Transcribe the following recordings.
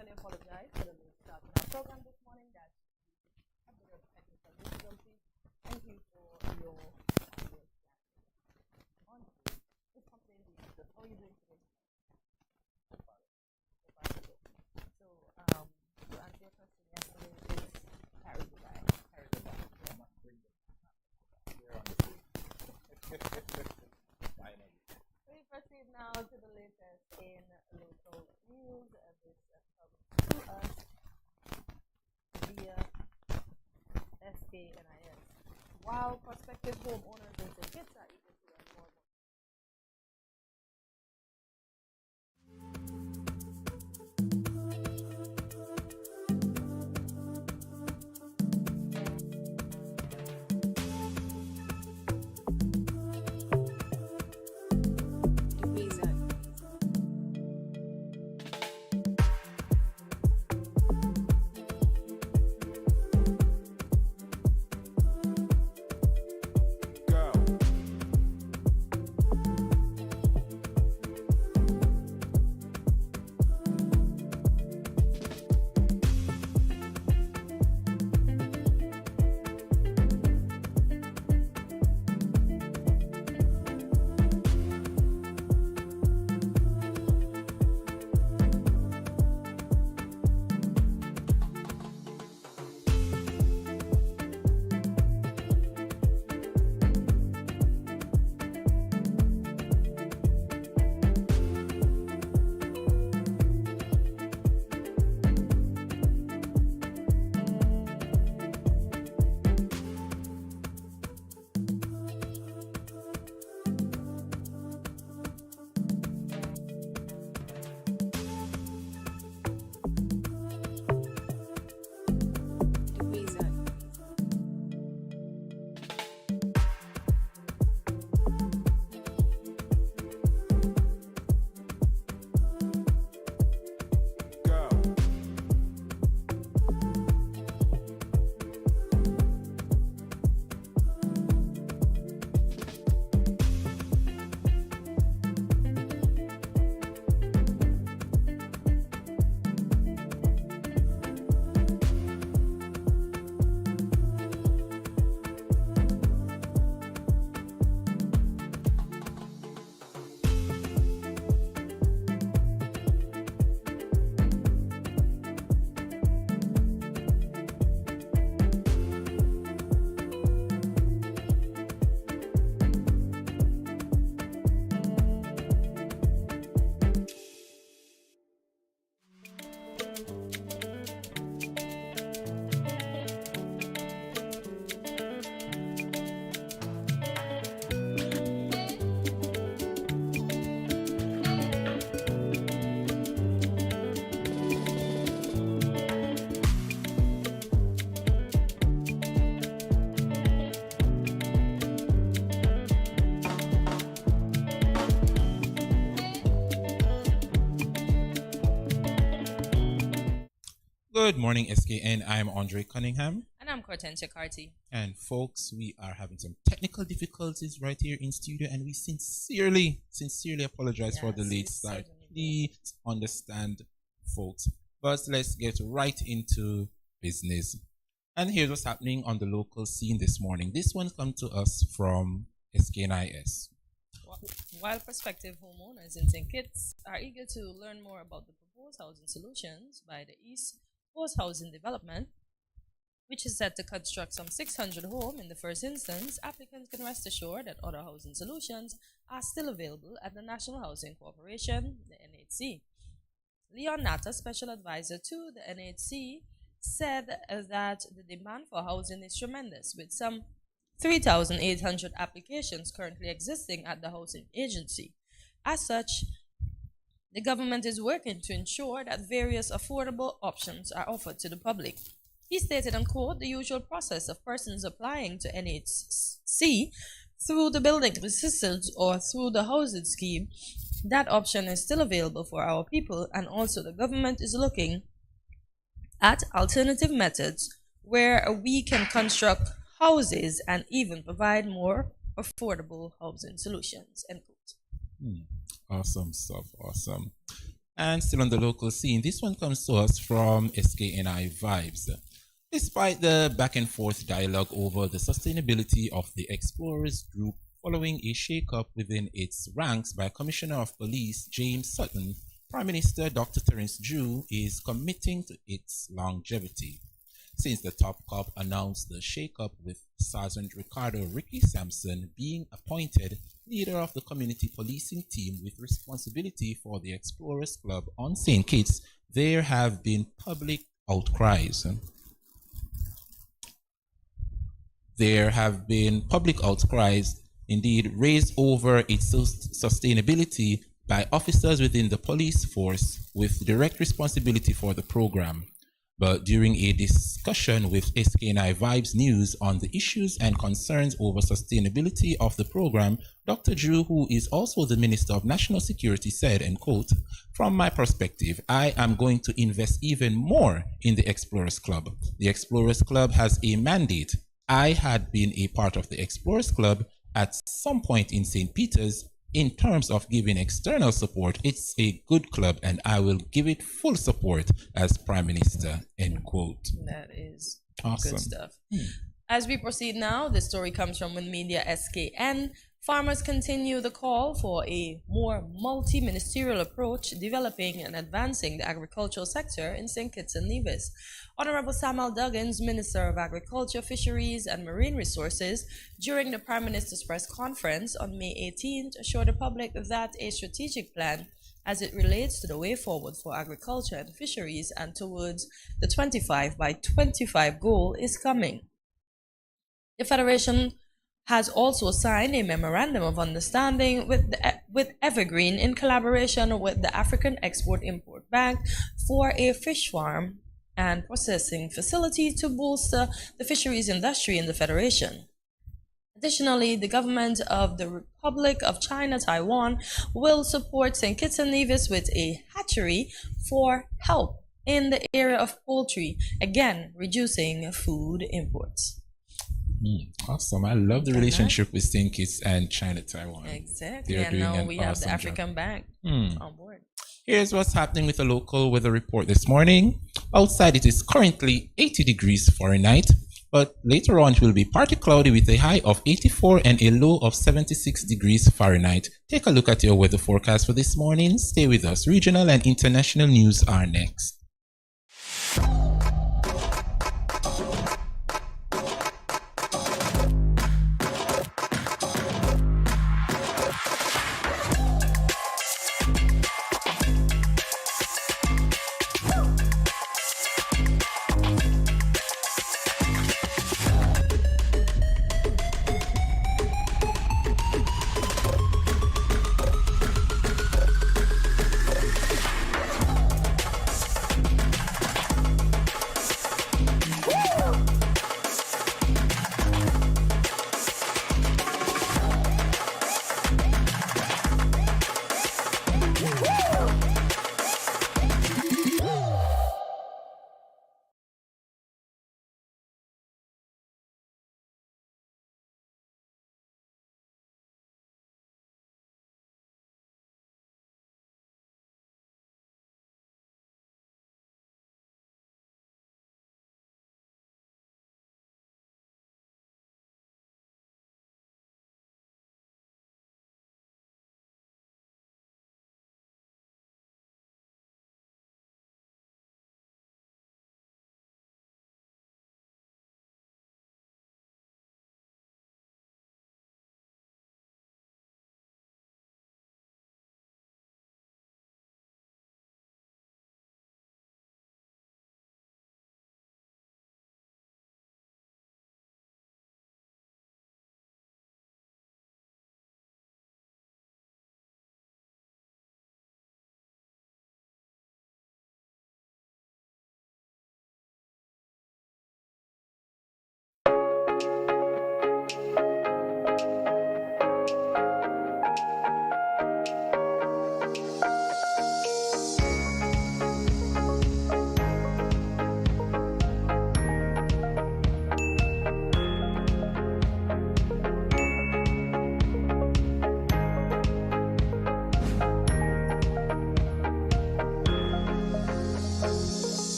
sincerely apologize for the late start in our program this morning. That's a bit of technical difficulty. Thank you for your on this complaint. How are you doing today? So, to answer your question, yesterday is carry the bag. Carry the bag. We proceed now to the latest in local news. This comes to us via SKNIS. While prospective homeowners in St. Kitts are eager to learn more. Good morning, SKN. I'm Andre Cunningham. And I'm Cortensia Carty. And folks, we are having some technical difficulties right here in studio, and we sincerely apologize for the late start. Please understand, folks. But let's get right into business. And here's what's happening on the local scene this morning. This one comes to us from SKNIS. While prospective homeowners in St. Kitts are eager to learn more about the proposed housing solutions by the East Coast Housing Development, which is set to construct some 600 homes in the first instance, applicants can rest assured that other housing solutions are still available at the National Housing Corporation, the NHC. Leon Natta, special advisor to the NHC, said that the demand for housing is tremendous, with some 3,800 applications currently existing at the housing agency. As such, the government is working to ensure that various affordable options are offered to the public. He stated, and quote, "The usual process of persons applying to NHC through the building assistance or through the housing scheme, that option is still available for our people, and also the government is looking at alternative methods where we can construct houses and even provide more affordable housing solutions." End quote. Awesome stuff. Awesome. And still on the local scene, this one comes to us from SKNI Vibes. Despite the back and forth dialogue over the sustainability of the Explorers Group following a shake-up within its ranks by Commissioner of Police James Sutton, Prime Minister Dr. Terence Drew is committing to its longevity. Since the top cop announced the shake-up with Sergeant Ricardo Ricky Sampson being appointed leader of the community policing team with responsibility for the Explorers Club on St. Kitts, there have been public outcries. Indeed, raised over its sustainability by officers within the police force with direct responsibility for the program. But during a discussion with SKNI Vibes News on the issues and concerns over sustainability of the program, Dr. Drew, who is also the Minister of National Security, said, and quote, "From my perspective, I am going to invest even more in the Explorers Club. The Explorers Club has a mandate. I had been a part of the Explorers Club at some point in St. Peter's. In terms of giving external support, it's a good club and I will give it full support as Prime Minister," end quote. That is awesome. Good stuff. As we proceed now, this story comes from Media SKN. Farmers continue the call for a more multi-ministerial approach developing and advancing the agricultural sector in St. Kitts and Nevis. Honorable Samuel Duggins, Minister of Agriculture, Fisheries and Marine Resources, during the Prime Minister's press conference on May 18th, assured the public that a strategic plan as it relates to the way forward for agriculture and fisheries and towards the 25 by 25 goal is coming. The Federation has also signed a memorandum of understanding with Evergreen in collaboration with the African Export-Import Bank for a fish farm and processing facility to bolster the fisheries industry in the Federation. Additionally, the government of the Republic of China, Taiwan, will support St. Kitts and Nevis with a hatchery for help in the area of poultry, again reducing food imports. Awesome. I love the relationship with St. Kitts and China, Taiwan. Exactly. And now we have the African Bank on board. Here's what's happening with the local weather report this morning. Outside it is currently 80 degrees Fahrenheit, but later on it will be partly cloudy with a high of 84 and a low of 76 degrees Fahrenheit. Take a look at your weather forecast for this morning. Stay with us. Regional and international news are next.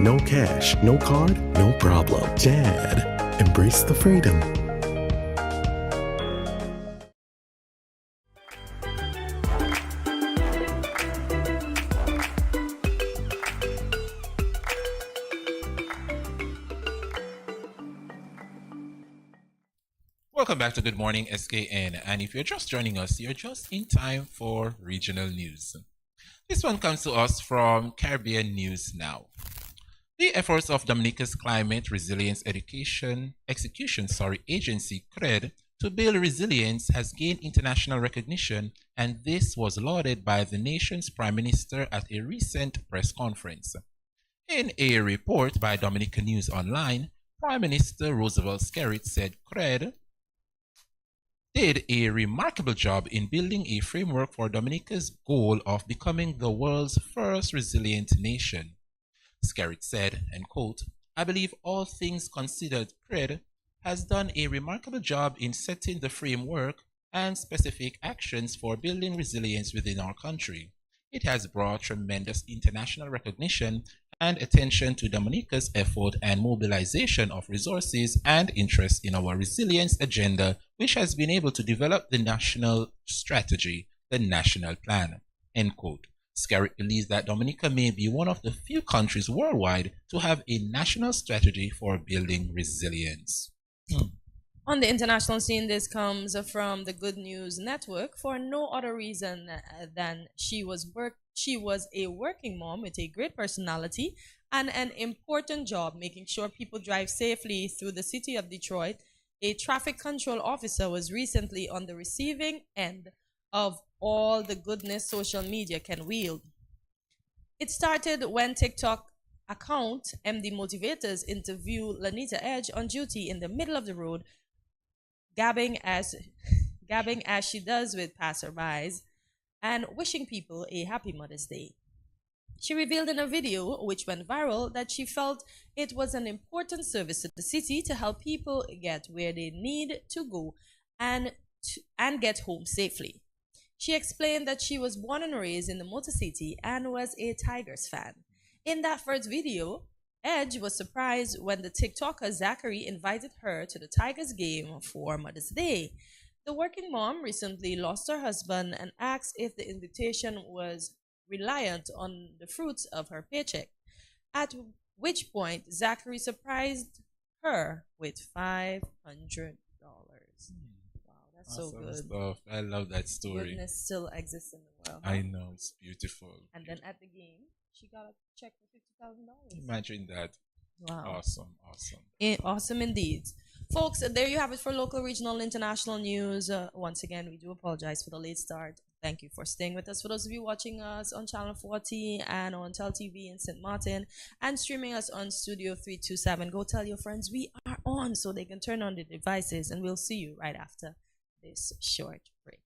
no cash, no card, no problem. Dad, embrace the freedom. Welcome back to Good Morning SKN, and if you're just joining us, you're just in time for regional news. This one comes to us from Caribbean News Now. The efforts of Dominica's Climate Resilience Execution Agency, CRED, to build resilience has gained international recognition, and this was lauded by the nation's Prime Minister at a recent press conference. In a report by Dominican News Online, Prime Minister Roosevelt Skerrit said CRED did a remarkable job in building a framework for Dominica's goal of becoming the world's first resilient nation. Skerrit said, and quote, "I believe all things considered, CRED has done a remarkable job in setting the framework and specific actions for building resilience within our country. It has brought tremendous international recognition and attention to Dominica's effort and mobilization of resources and interest in our resilience agenda, which has been able to develop the national strategy, the national plan." End quote. Skerrit believes that Dominica may be one of the few countries worldwide to have a national strategy for building resilience. On the international scene, this comes from the Good News Network for no other reason than she was a working mom with a great personality and an important job making sure people drive safely through the city of Detroit. A traffic control officer was recently on the receiving end of all the goodness social media can wield. It started when TikTok account MD Motivators interviewed Lanita Edge on duty in the middle of the road, gabbing as she does with passerbys and wishing people a happy Mother's Day. She revealed in a video, which went viral, that she felt it was an important service to the city to help people get where they need to go and get home safely. She explained that she was born and raised in the Motor City and was a Tigers fan. In that first video, Edge was surprised when the TikToker Zachary invited her to the Tigers game for Mother's Day. The working mom recently lost her husband and asked if the invitation was reliant on the fruits of her paycheck, at which point Zachary surprised her with $500. Wow, that's so good. Stuff. I love that story. Goodness still exists in the world. I know, it's beautiful. And then at the game, she got a check for $50,000. Imagine that. Wow. Awesome. Awesome indeed. Folks, there you have it for local, regional, international news. Once again, we do apologize for the late start. Thank you for staying with us. For those of you watching us on Channel 40 and on Tel TV in St. Martin and streaming us on Studio 327, go tell your friends we are on so they can turn on the devices, and we'll see you right after this short break.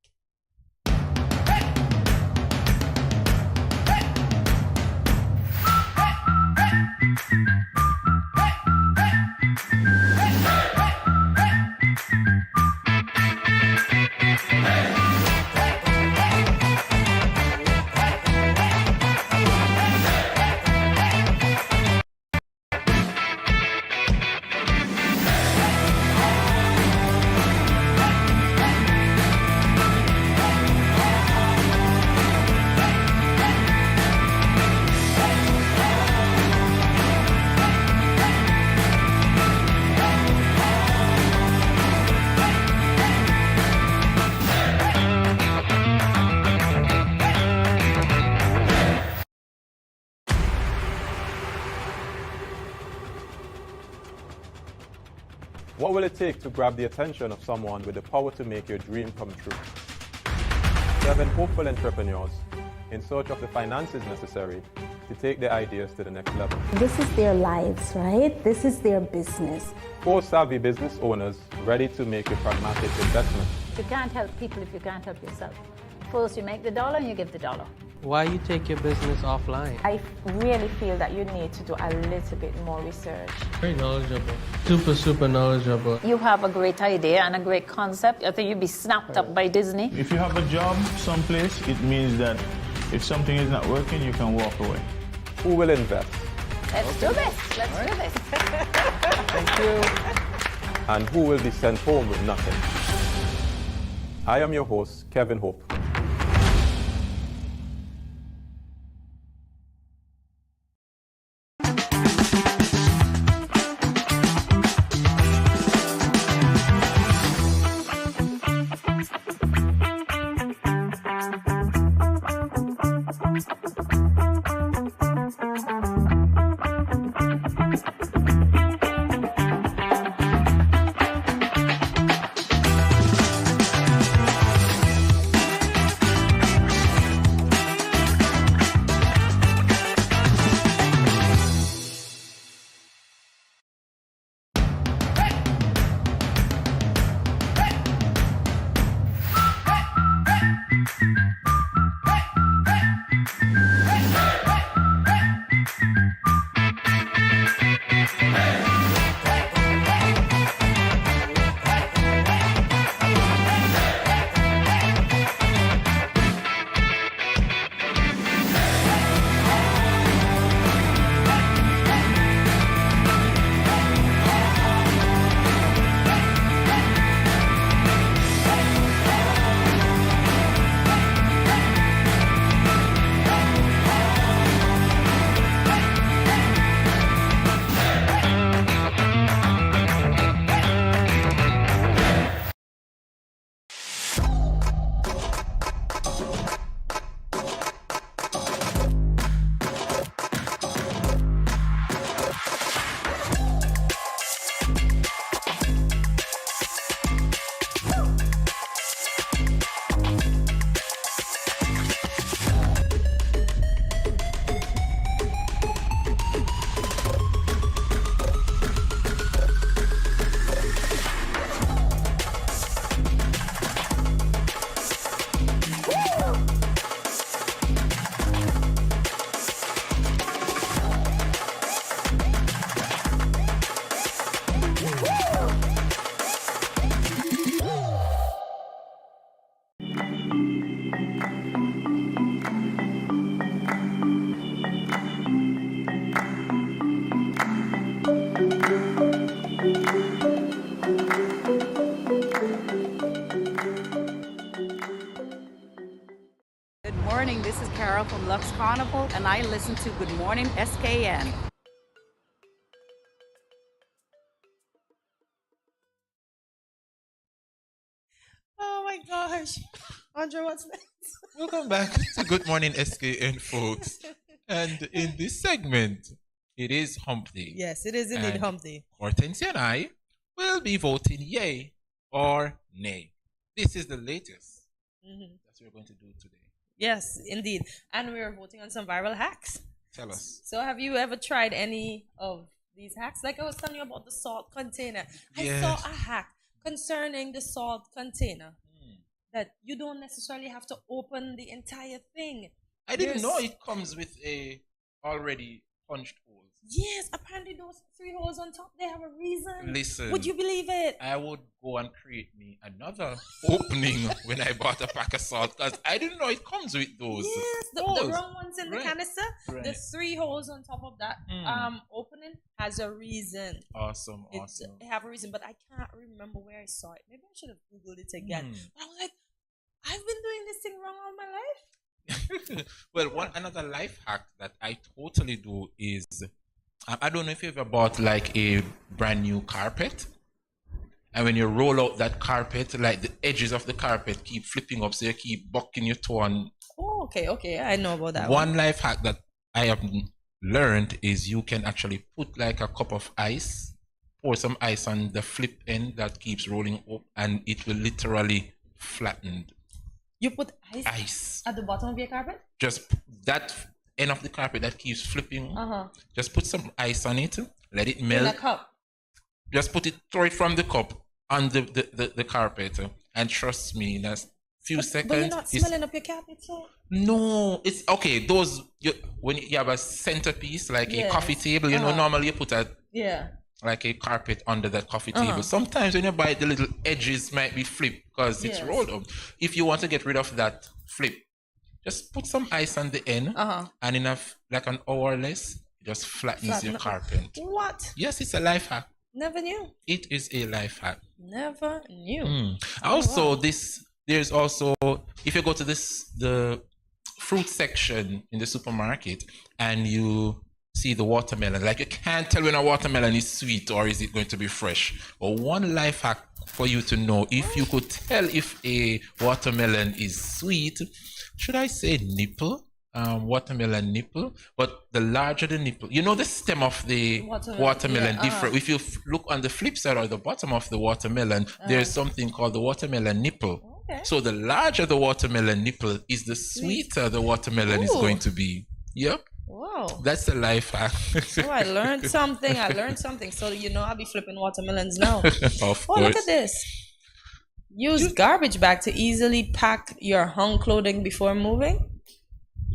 What will it take to grab the attention of someone with the power to make your dream come true? 7 hopeful entrepreneurs in search of the finances necessary to take their ideas to the next level. This is their lives, right? This is their business. 4 savvy business owners ready to make a pragmatic investment. You can't help people if you can't help yourself. First you make the dollar and you give the dollar. Why you take your business offline? I really feel that you need to do a little bit more research. Very knowledgeable. Super knowledgeable. You have a great idea and a great concept. I think you'd be snapped up by Disney. If you have a job someplace, it means that if something is not working, you can walk away. Who will invest? Let's do this. Let's do this. Thank you. And who will be sent home with nothing? I am your host, Kevin Hope. Good morning, this is Carol from Lux Carnival, and I listen to Good Morning SKN. Oh my gosh. Andre, what's next? Welcome back to Good Morning SKN, folks. And in this segment, it is Hump Day. Yes, it is indeed And Hump Day. Hortensia and I will be voting yay or nay. This is the latest that we're going to do today. Yes, indeed. And we're voting on some viral hacks. Tell us. So have you ever tried any of these hacks? Like I was telling you about the salt container. I saw a hack concerning the salt container that you don't necessarily have to open the entire thing. I didn't know it comes with a already punched holes. Yes, apparently those 3 holes on top, they have a reason. Listen. Would you believe it? I would go and create me another opening when I bought a pack of salt because I didn't know it comes with those. Yes, the wrong ones in the canister. Right. The 3 holes on top of that opening has a reason. Awesome. It have a reason, but I can't remember where I saw it. Maybe I should have Googled it again. But I was like, I've been doing this thing wrong all my life. Well, another life hack that I totally do is, I don't know if you ever bought like a brand new carpet, and when you roll out that carpet, like the edges of the carpet keep flipping up, so you keep bucking your toe on. Oh, okay, I know about that. One life hack that I have learned is you can actually put like a cup of ice, pour some ice on the flip end that keeps rolling up, and it will literally flatten. You put ice at the bottom of your carpet? Just that end of the carpet that keeps flipping. Just put some ice on it, let it melt. In a cup? Just throw it from the cup on the carpet, and trust me, in a few seconds. But you're not smelling up your carpet, so? No, it's okay. Those when you have a centerpiece like a coffee table, you know, normally you put like a carpet under that coffee table. Sometimes when you buy it, the little edges might be flipped because it's rolled up. If you want to get rid of that flip, just put some ice on the end, and enough like an hour or less, just flattens your carpet. What? Yes, it's a life hack. Never knew. It is a life hack. Never knew. Also, there's also, if you go to the fruit section in the supermarket and you see the watermelon, like you can't tell when a watermelon is sweet or is it going to be fresh. Or one life hack for you to know if you could tell if a watermelon is sweet, should I say nipple? Watermelon nipple, but the larger the nipple, you know, the stem of the watermelon different. If you look on the flip side or the bottom of the watermelon, there's something called the watermelon nipple. Okay. So the larger the watermelon nipple is, the sweeter the watermelon is going to be. Yep. Wow. That's the life hack. Oh, I learned something. So, you know, I'll be flipping watermelons now. Of course. Oh, look at this. Use garbage bag to easily pack your hung clothing before moving.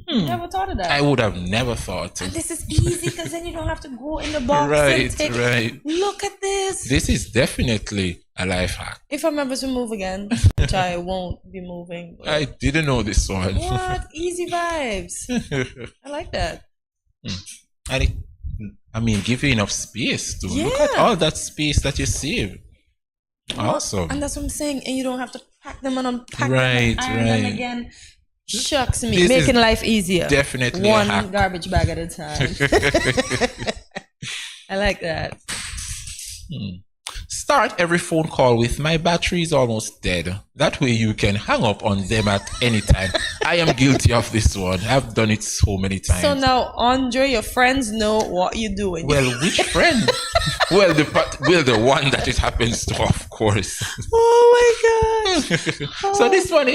Never thought of that. I would have never thought. And this is easy because then you don't have to go in the box. Right. Look at this. This is definitely a life hack. If I'm ever to move again, which I won't be moving. I didn't know this one. What? Easy vibes. I like that. And it, give you enough space to look at all that space that you save. Awesome. And that's what I'm saying. And you don't have to pack them and unpack them and iron them again. Shucks me, making life easier. Definitely one garbage bag at a time. I like that. Start every phone call with "my battery is almost dead." That way you can hang up on them at any time. I am guilty of this one. I've done it so many times. So now, Andre, your friends know what you're doing. Well, which friend? well, the one that it happens to, of course. Oh my gosh. So this one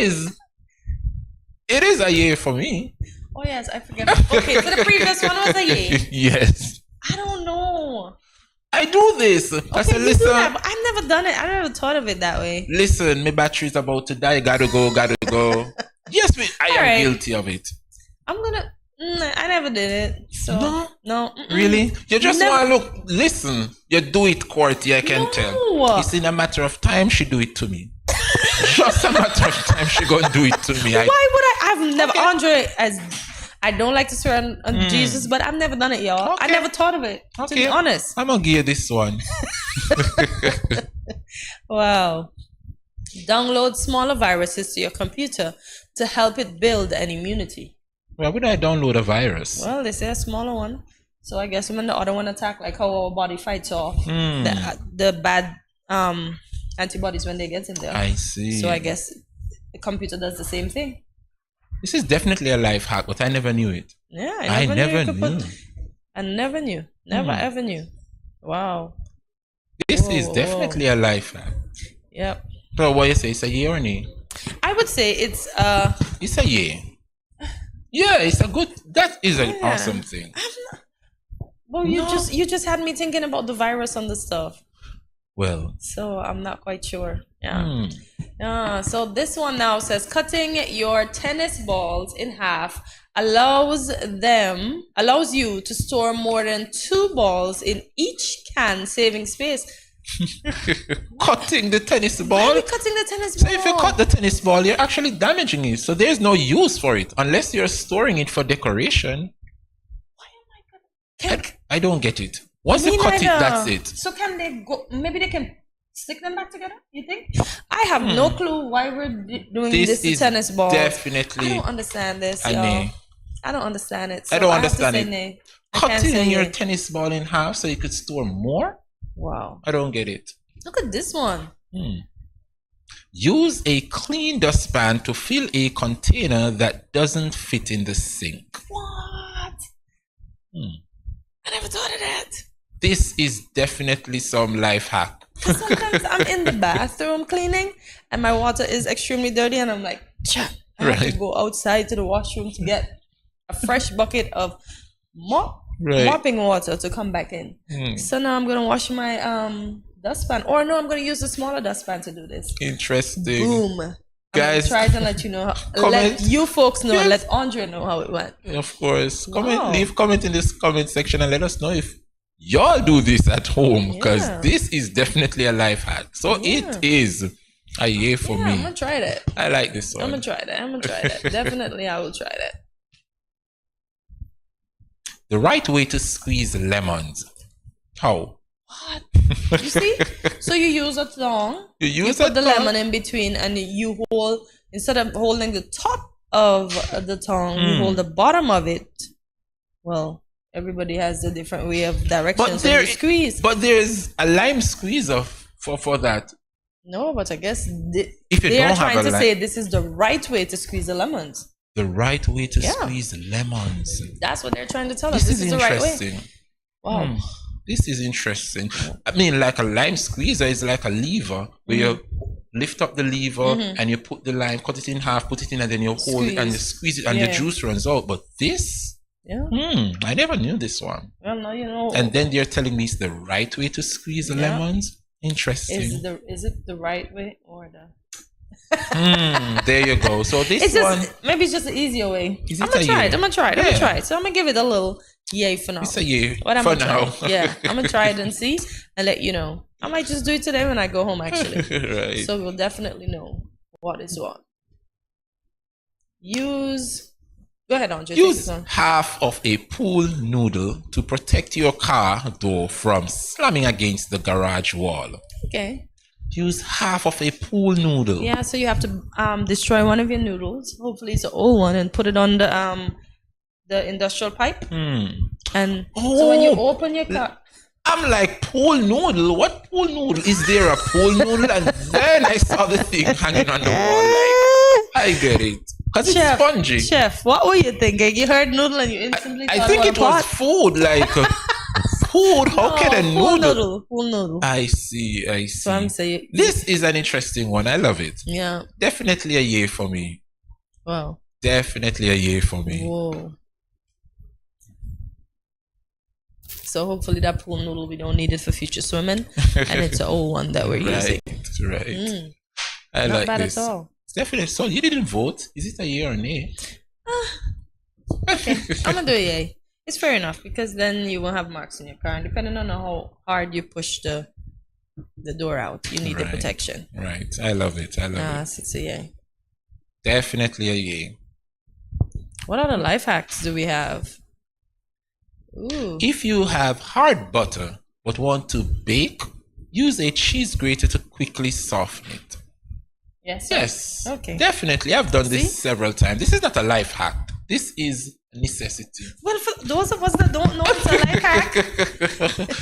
it is a yay for me. Oh yes, I forget. Okay, so the previous one was a yay. Yes. I don't know. I do this. I said, listen. I've never done it. I never thought of it that way. Listen, my battery's about to die. Gotta go. Yes, I am guilty of it. I never did it. So no. Really? You just want to look. Listen, you do it, Courtney. I can tell. It's in a matter of time. She do it to me. Just a matter of time. She gonna do it to me. Why would I? I've never, Andre. I don't like to swear on Jesus, but I've never done it, y'all. Okay. I never thought of it. To be honest, I'm gonna give you this one. Wow. Download smaller viruses to your computer to help it build an immunity. Why would I download a virus? Well, they say a smaller one. So I guess when the other one attack, like how our body fights off the bad antibodies when they get in there. I see. So I guess the computer does the same thing. This is definitely a life hack, but I never knew it. Yeah, I never knew. I never knew. Never ever knew. Wow. This is definitely a life hack. Yep. So what you say? It's a yay or nay? I would say it's It's a yay. Yeah, it's a good. That is an awesome thing. Well, you just had me thinking about the virus on the stuff. Well, so I'm not quite sure. So this one now says cutting your tennis balls in half allows you to store more than 2 balls in each can, saving space. Cutting the tennis ball? Why are we cutting the tennis ball? So if you cut the tennis ball, you're actually damaging it. So there's no use for it unless you're storing it for decoration. Why am I cutting? I don't get it. Once you cut it, that's it. So can they go? Maybe they can stick them back together. You think? I have no clue why we're doing this to tennis balls. Definitely. I don't understand this. Y'all. I don't understand it. So I don't understand it. Nay. Cutting your tennis ball in half so you could store more. Wow. I don't get it. Look at this one. Use a clean dustpan to fill a container that doesn't fit in the sink. What? I never thought of that. This is definitely some life hack. Sometimes I'm in the bathroom cleaning and my water is extremely dirty and I'm like, I have to go outside to the washroom to get a fresh bucket of mopping water to come back in. So now I'm going to wash my dustpan. Or no, I'm going to use the smaller dustpan to do this. Interesting. Boom. Guys, try to let you know, let you folks know, let Andre know how it went. Of course. Leave comment in this comment section and let us know if y'all do this at home, because this is definitely a life hack. So it is a yay for me. I'm gonna try that. I like this one. I'm gonna try that. Definitely I will try that. The right way to squeeze lemons. How? You see? So you use a tongue. You put the lemon in between, and you hold, instead of holding the top of the tongue, you hold the bottom of it. Well, everybody has a different way of direction. So you squeeze. But there's a lime squeezer for that. No, but I guess if you they don't are have trying to a say this is the right way to squeeze the lemons. The right way to squeeze the lemons. That's what they're trying to tell us. This is the right way. Wow. This is interesting. I mean, like a lime squeezer is like a lever where you lift up the lever and you put the lime, cut it in half, put it in, and then you hold it and you squeeze it and the juice runs out. But this, I never knew this one. Well, now you know. And then they're telling me it's the right way to squeeze the lemons. Interesting. Is it the right way or the? There you go. So this one, maybe it's just the easier way. I'm gonna try it. So I'm gonna give it a little yay for now. It's a yay for now. Yeah, I'm gonna try it and see and let you know. I might just do it today when I go home, actually. Right. So we'll definitely know what is what. Go ahead, Andre. Use half of a pool noodle to protect your car door from slamming against the garage wall. Okay. Use half of a pool noodle. Yeah, so you have to destroy one of your noodles. Hopefully it's an old one, and put it on the industrial pipe. And so when you open your car, I'm like, pool noodle? What pool noodle? Is there a pool noodle? And then I saw the thing hanging on the wall. Like, I get it. Because it's spongy. Chef, what were you thinking? You heard noodle and you instantly I think it was food. Like, food? How can a noodle? Pool noodle. I see. So I'm saying, this is an interesting one. I love it. Yeah. Definitely a yay for me. Wow. Definitely a yay for me. Whoa. So hopefully that pool noodle, we don't need it for future swimming. And it's an old one that we're using. Right. I Not like bad this. at all. It's definitely so. You didn't vote. Is it a yay or a nay? Okay. I'm going to do a yay. It's fair enough, because then you won't have marks in your car. And depending on how hard you push the door out, you need the protection. Right. I love it. I love it. So it's a yay. Definitely a yay. What other life hacks do we have? Ooh. If you have hard butter but want to bake, use a cheese grater to quickly soften it. Yes. Okay. Definitely. I've done this several times. This is not a life hack. This is a necessity. Well, for those of us that don't know, it's a life hack.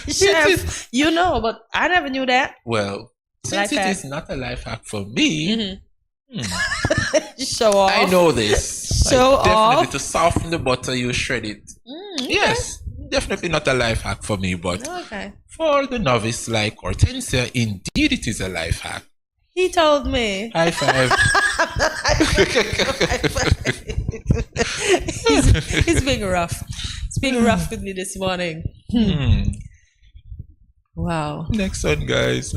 Chef, you know, but I never knew that. Well, since it is not a life hack for me, show off. I know this. Show definitely off. To soften the butter, you shred it. Yes. Definitely not a life hack for me, but for the novice like Hortensia, indeed it is a life hack. He told me. High five. He's being rough. He's being rough with me this morning. Wow. Next one, guys.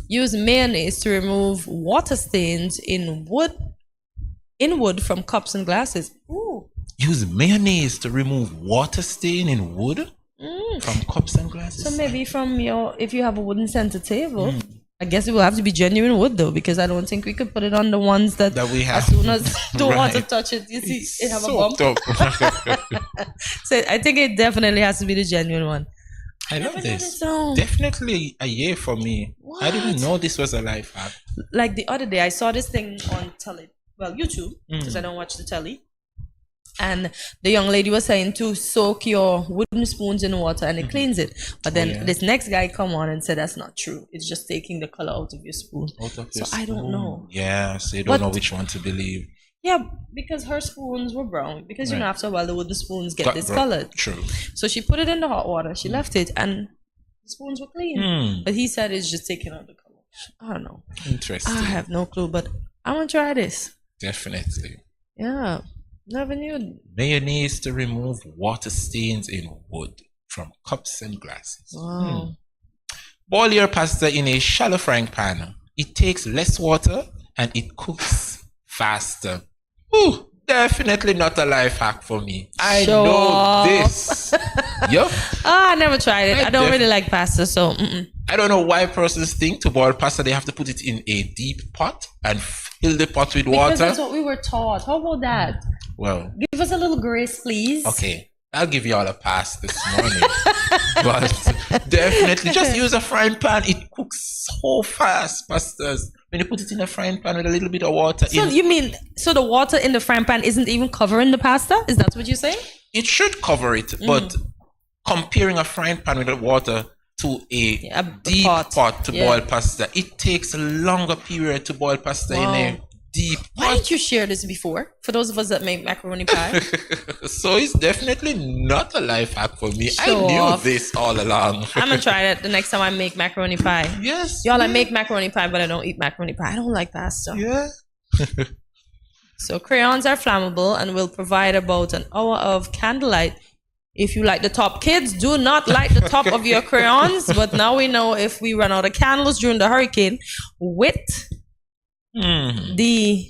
Use mayonnaise to remove water stains in wood from cups and glasses. Ooh. Use mayonnaise to remove water stain in wood from cups and glasses. So maybe if you have a wooden center table, I guess it will have to be genuine wood though, because I don't think we could put it on the ones that we have. As soon as don't want to touch it, you see it have a bump. So I think it definitely has to be the genuine one. I love this. Definitely a yay for me. What? I didn't know this was a life hack. Like the other day, I saw this thing on YouTube, because I don't watch the telly. And the young lady was saying to soak your wooden spoons in water and it cleans it. But then this next guy come on and said that's not true. It's just taking the color out of your spoon. I don't know. Yeah, so you don't know which one to believe. Yeah, because her spoons were brown. Because you know, after a while the wooden spoons get discolored. True. So she put it in the hot water. She left it and the spoons were clean. But he said it's just taking out the color. I don't know. Interesting. I have no clue, but I'm gonna try this. Definitely. Yeah. Never knew. Mayonnaise to remove water stains in wood from cups and glasses. Wow. Boil your pasta in a shallow frying pan. It takes less water and it cooks faster. Ooh, definitely not a life hack for me. I know this. Yup. I never tried it. I don't really like pasta, so I don't know why persons think to boil pasta they have to put it in a deep pot and fill the pot with water. Because that's what we were taught. How about that? Well, give us a little grace, please. Okay. I'll give you all a pass this morning. But definitely just use a frying pan. It cooks so fast, pastors. When you put it in a frying pan with a little bit of water. So you mean, so the water in the frying pan isn't even covering the pasta? Is that what you're saying? It should cover it, but comparing a frying pan with the water to a deep pot to boil pasta, it takes a longer period to boil pasta in a deep pot. Why didn't you share this before? For those of us that make macaroni pie. So it's definitely not a life hack for me. Show I knew off. this all along. I'm gonna try that the next time I make macaroni pie. Yes. Y'all, I make macaroni pie, but I don't eat macaroni pie. I don't like pasta. Yeah. So crayons are flammable and will provide about an hour of candlelight. If you like the top, kids, do not light the top of your crayons. But now we know if we run out of candles during the hurricane, with the,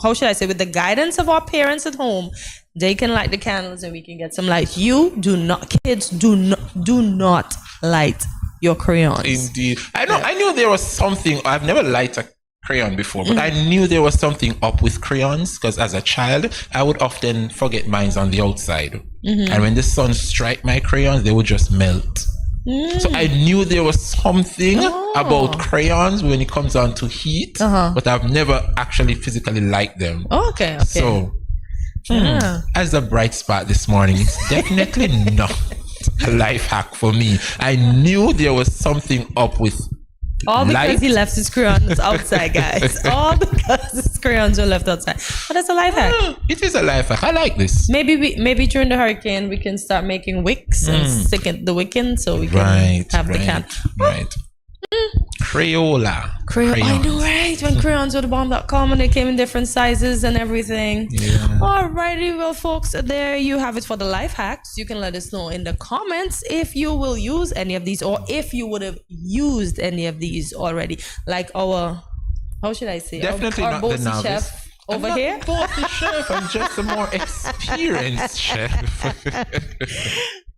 how should I say, with the guidance of our parents at home, they can light the candles and we can get some light. You do not, kids, do not light your crayons. Indeed. I knew there was something. I've never lighted a crayon before, but I knew there was something up with crayons because as a child, I would often forget mines on the outside. And when the sun strike my crayons, they would just melt. So I knew there was something about crayons when it comes down to heat, but I've never actually physically liked them. Okay. So, as a bright spot this morning, it's definitely not a life hack for me. I knew there was something up with all because light. he left his crayons outside, guys. All because his crayons were left outside. But that's a life hack. It is a life hack. I like this. Maybe during the hurricane we can start making wicks and stick it the wick in so we can have the can. Right. Crayola. I know, right? When crayons were the bomb.com and they came in different sizes and everything. Yeah. Alrighty, well, folks, there you have it for the life hacks. You can let us know in the comments if you will use any of these or if you would have used any of these already. Like our, how should I say? Definitely our not the bossy novice. chef over I'm here. not bossy chef. I'm just a more experienced chef.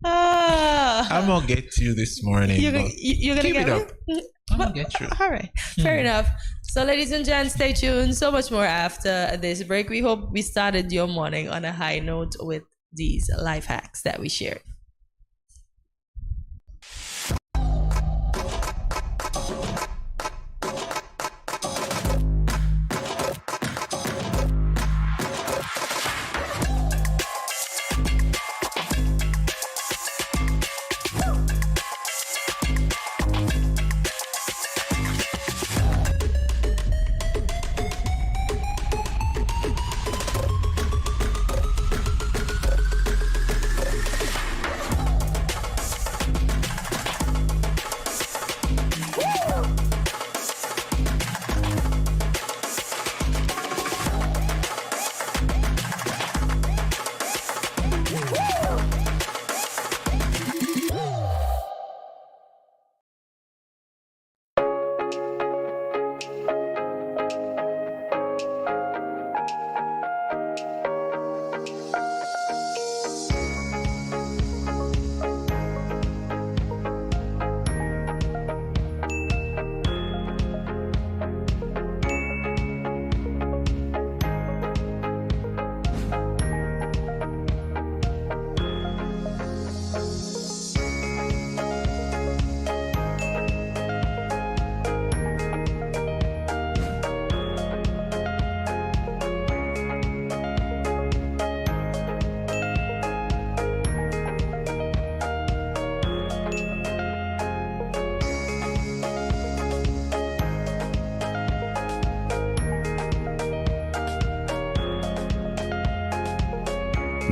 I'm gonna get to you this morning. You're gonna keep get it up. me? I'm gonna get you. All right, fair enough. So, ladies and gents, stay tuned. So much more after this break. We hope we started your morning on a high note with these life hacks that we shared.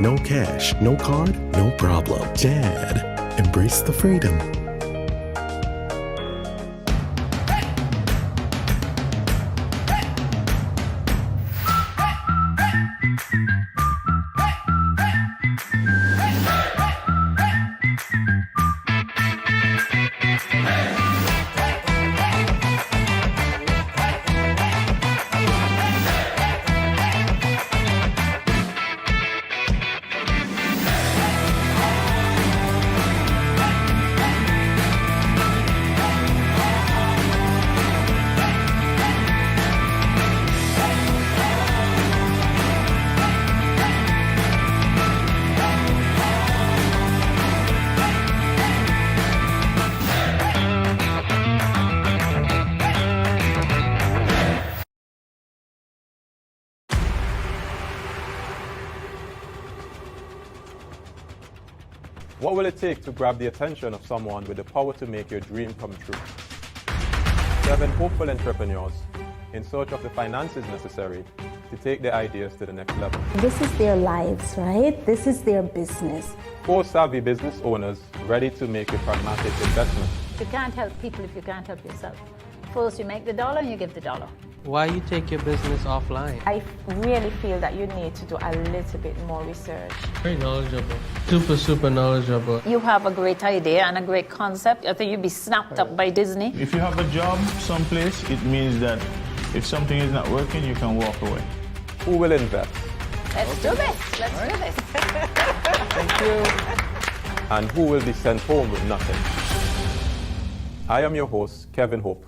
No cash, no card, no problem. Dad, embrace the freedom. What will it take to grab the attention of someone with the power to make your dream come true? 7 hopeful entrepreneurs in search of the finances necessary to take their ideas to the next level. This is their lives, right? This is their business. 4 savvy business owners ready to make a pragmatic investment. You can't help people if you can't help yourself. First you make the dollar and you give the dollar. Why you take your business offline? I really feel that you need to do a little bit more research. Very knowledgeable. Super knowledgeable. You have a great idea and a great concept. I think you'd be snapped up by Disney. If you have a job someplace, it means that if something is not working, you can walk away. Who will invest? Let's do this. Let's do this. Thank you. And who will be sent home with nothing? I am your host, Kevin Hope.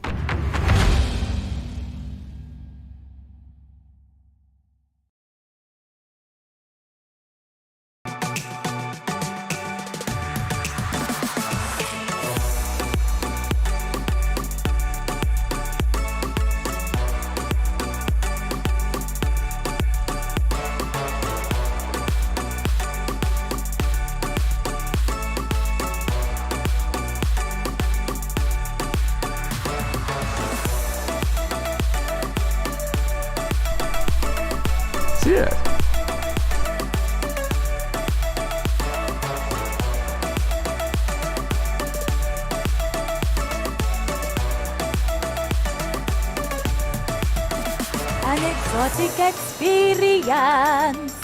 Yeah. An exotic experience.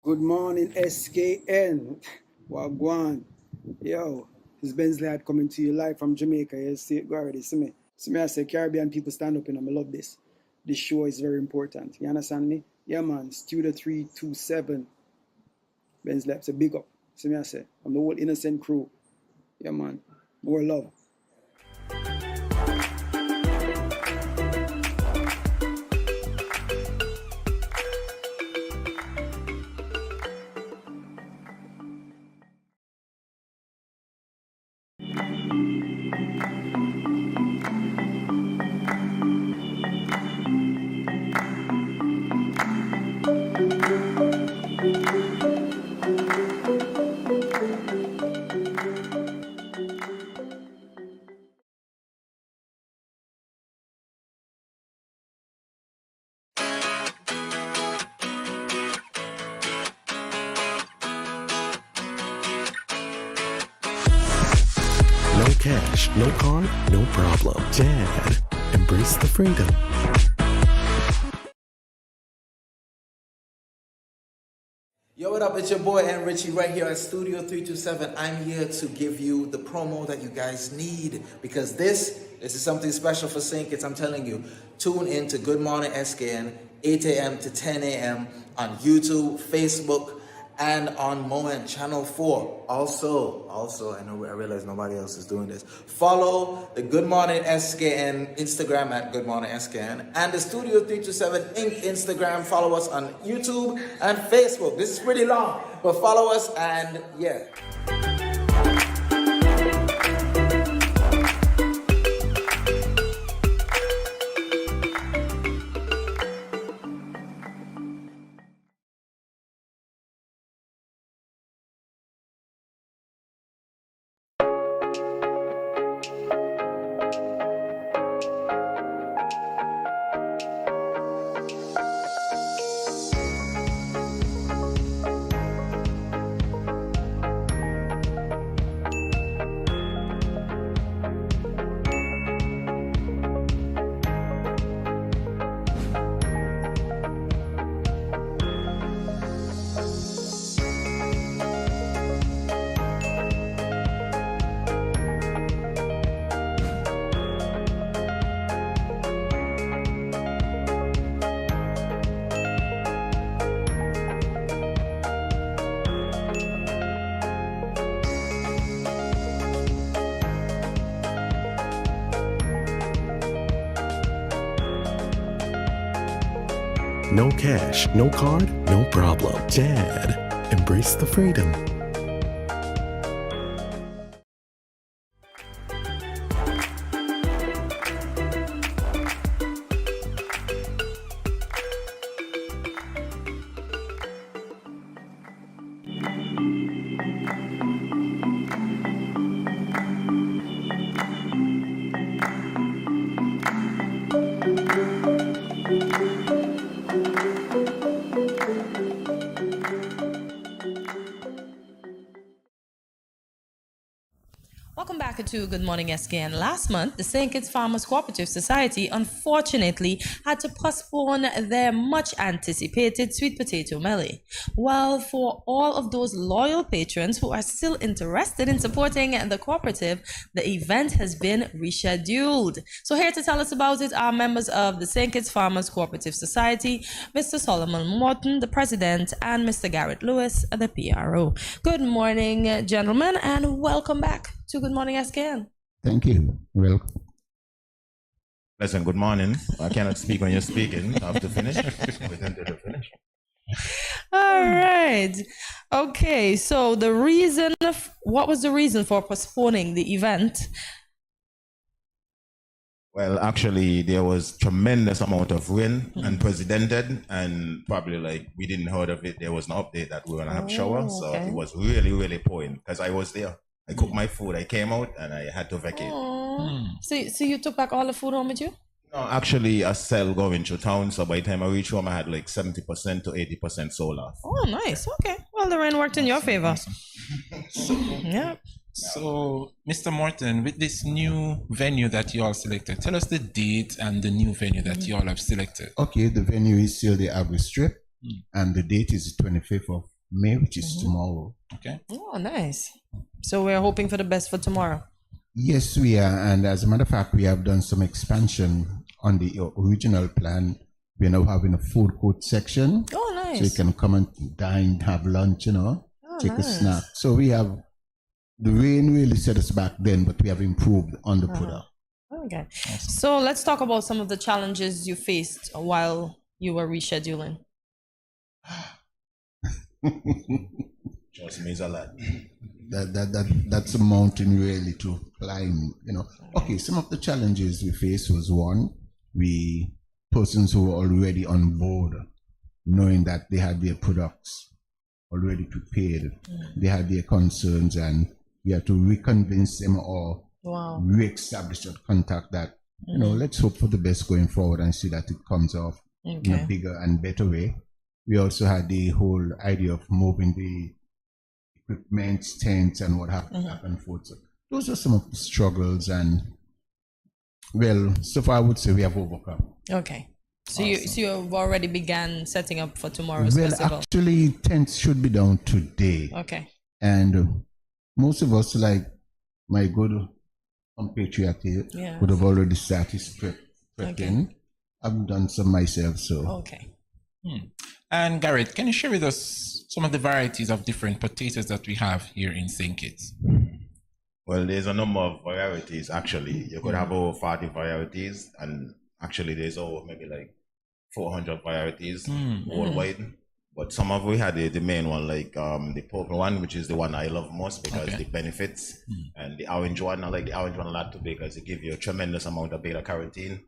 Good morning, SKN. Wagwan. Yo, it's Bensley Lad coming to you live from Jamaica. You see it already. See me, I say Caribbean people stand up and I love this. This show is very important. You understand me? Yeah, man. Studio 327. Bensley Lad. It's a big up. See me, I say. I'm the whole innocent crew. Yeah, man. More love. No cash, no card, no problem. Dad, embrace the freedom. Yo, what up? It's your boy and Richie right here at Studio 327. I'm here to give you the promo that you guys need because this is something special for St. Kitts. I'm telling you, tune in to Good Morning SKN, 8 a.m. to 10 a.m. on YouTube, Facebook, and on Moen Channel 4. Also, I realize nobody else is doing this. Follow the Good Morning SKN Instagram at Good Morning SKN and the Studio 327 Inc. Instagram. Follow us on YouTube and Facebook. This is pretty long, but follow us and yeah. No cash, no card, no problem. Dad, embrace the freedom. to Good Morning SKN. Last month, the St. Kitts Farmers Cooperative Society unfortunately had to postpone their much anticipated sweet potato melee. Well, for all of those loyal patrons who are still interested in supporting the cooperative, the event has been rescheduled. So here to tell us about it are members of the St. Kitts Farmers Cooperative Society, Mr. Solomon Morton, the president, and Mr. Garrett Lewis, the PRO. Good morning, gentlemen, and welcome back to Good Morning SKN. Thank you. Welcome. Listen, good morning. I cannot speak when you're speaking. I have to finish. Wait until you finish. All right. Okay, so what was the reason for postponing the event? Well, actually, there was tremendous amount of rain unprecedented, and probably like we didn't heard of it. There was an update that we were gonna have shower, so it was really, really pouring because I was there. I cooked my food. I came out and I had to vacate. So you took back all the food home with you? No, actually, I sell going through town, so by the time I reached home, I had like 70% to 80% sold off. Oh, nice. Okay. Well, the rain worked in your favor. Yeah. So, Mr. Morton, with this new venue that you all selected, tell us the date and the new venue that you all have selected. Okay, the venue is still the Abbey Strip, and the date is the 25th of May, which is tomorrow. Okay. Oh, nice. So we're hoping for the best for tomorrow. Yes, we are, and as a matter of fact, we have done some expansion on the original plan. We're now having a food court section. Oh, nice. So you can come and dine, have lunch, take a snack. So we have, the rain really set us back then, but we have improved on the product. Okay. So let's talk about some of the challenges you faced while you were rescheduling. Trust me, it's a lot. That's a mountain really to climb, Okay, some of the challenges we faced was one, persons who were already on board, knowing that they had their products already prepared, they had their concerns, and we had to reconvince them or re-establish that contact that, let's hope for the best going forward and see that it comes off in a bigger and better way. We also had the whole idea of moving the equipment, tents, and what happened back and forth. So those are some of the struggles, and well, so far I would say we have overcome. Okay. So you've already began setting up for tomorrow's festival? Well, actually, tents should be down today. Okay. And most of us, like my good compatriot here, would have already started prepping. Okay. I've done some myself, so. Okay. And Garrett, can you share with us some of the varieties of different potatoes that we have here in St. Kitts? Well, there's a number of varieties, actually. You could have over 40 varieties, and actually there's over maybe like 400 varieties worldwide. But some of we had the main one, like the purple one, which is the one I love most because the benefits, and the orange one, I like the orange one a lot too because it gives you a tremendous amount of beta carotene.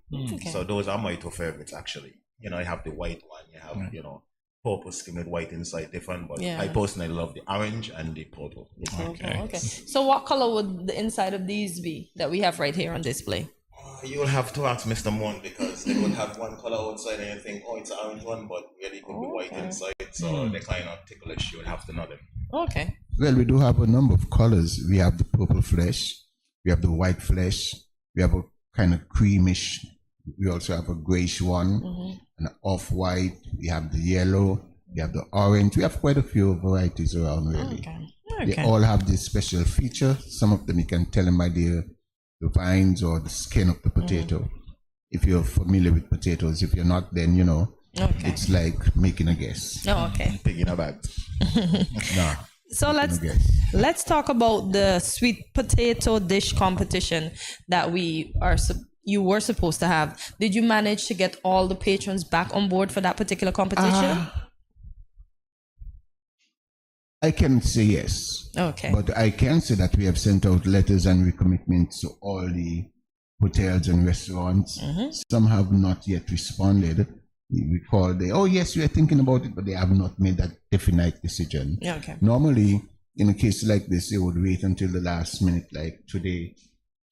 So those are my two favorites, actually. You have the white one, you have, purple skin with white inside, different, but I personally love the orange and the purple. Okay. So what color would the inside of these be that we have right here on display? You'll have to ask Mr. Moon because they would have one color outside and you think, oh, it's an orange one, but really it could be white inside, so they kind of ticklish. You would have to know them. Okay. Well, we do have a number of colors. We have the purple flesh, we have the white flesh, we have a kind of creamish, we also have a grayish one, an off-white, we have the yellow, we have the orange. We have quite a few varieties around, really. They all have this special feature. Some of them you can tell them by the vines or the skin of the potato. If you're familiar with potatoes, if you're not, then it's like making a guess. Picking a bag. Nah. So let's talk about the sweet potato dish competition that you were supposed to have. Did you manage to get all the patrons back on board for that particular competition? I can say yes. Okay. But I can say that we have sent out letters and recommitments to all the hotels and restaurants. Some have not yet responded. We called, oh yes, we are thinking about it, but they have not made that definite decision. Okay. Normally, in a case like this, they would wait until the last minute, like today,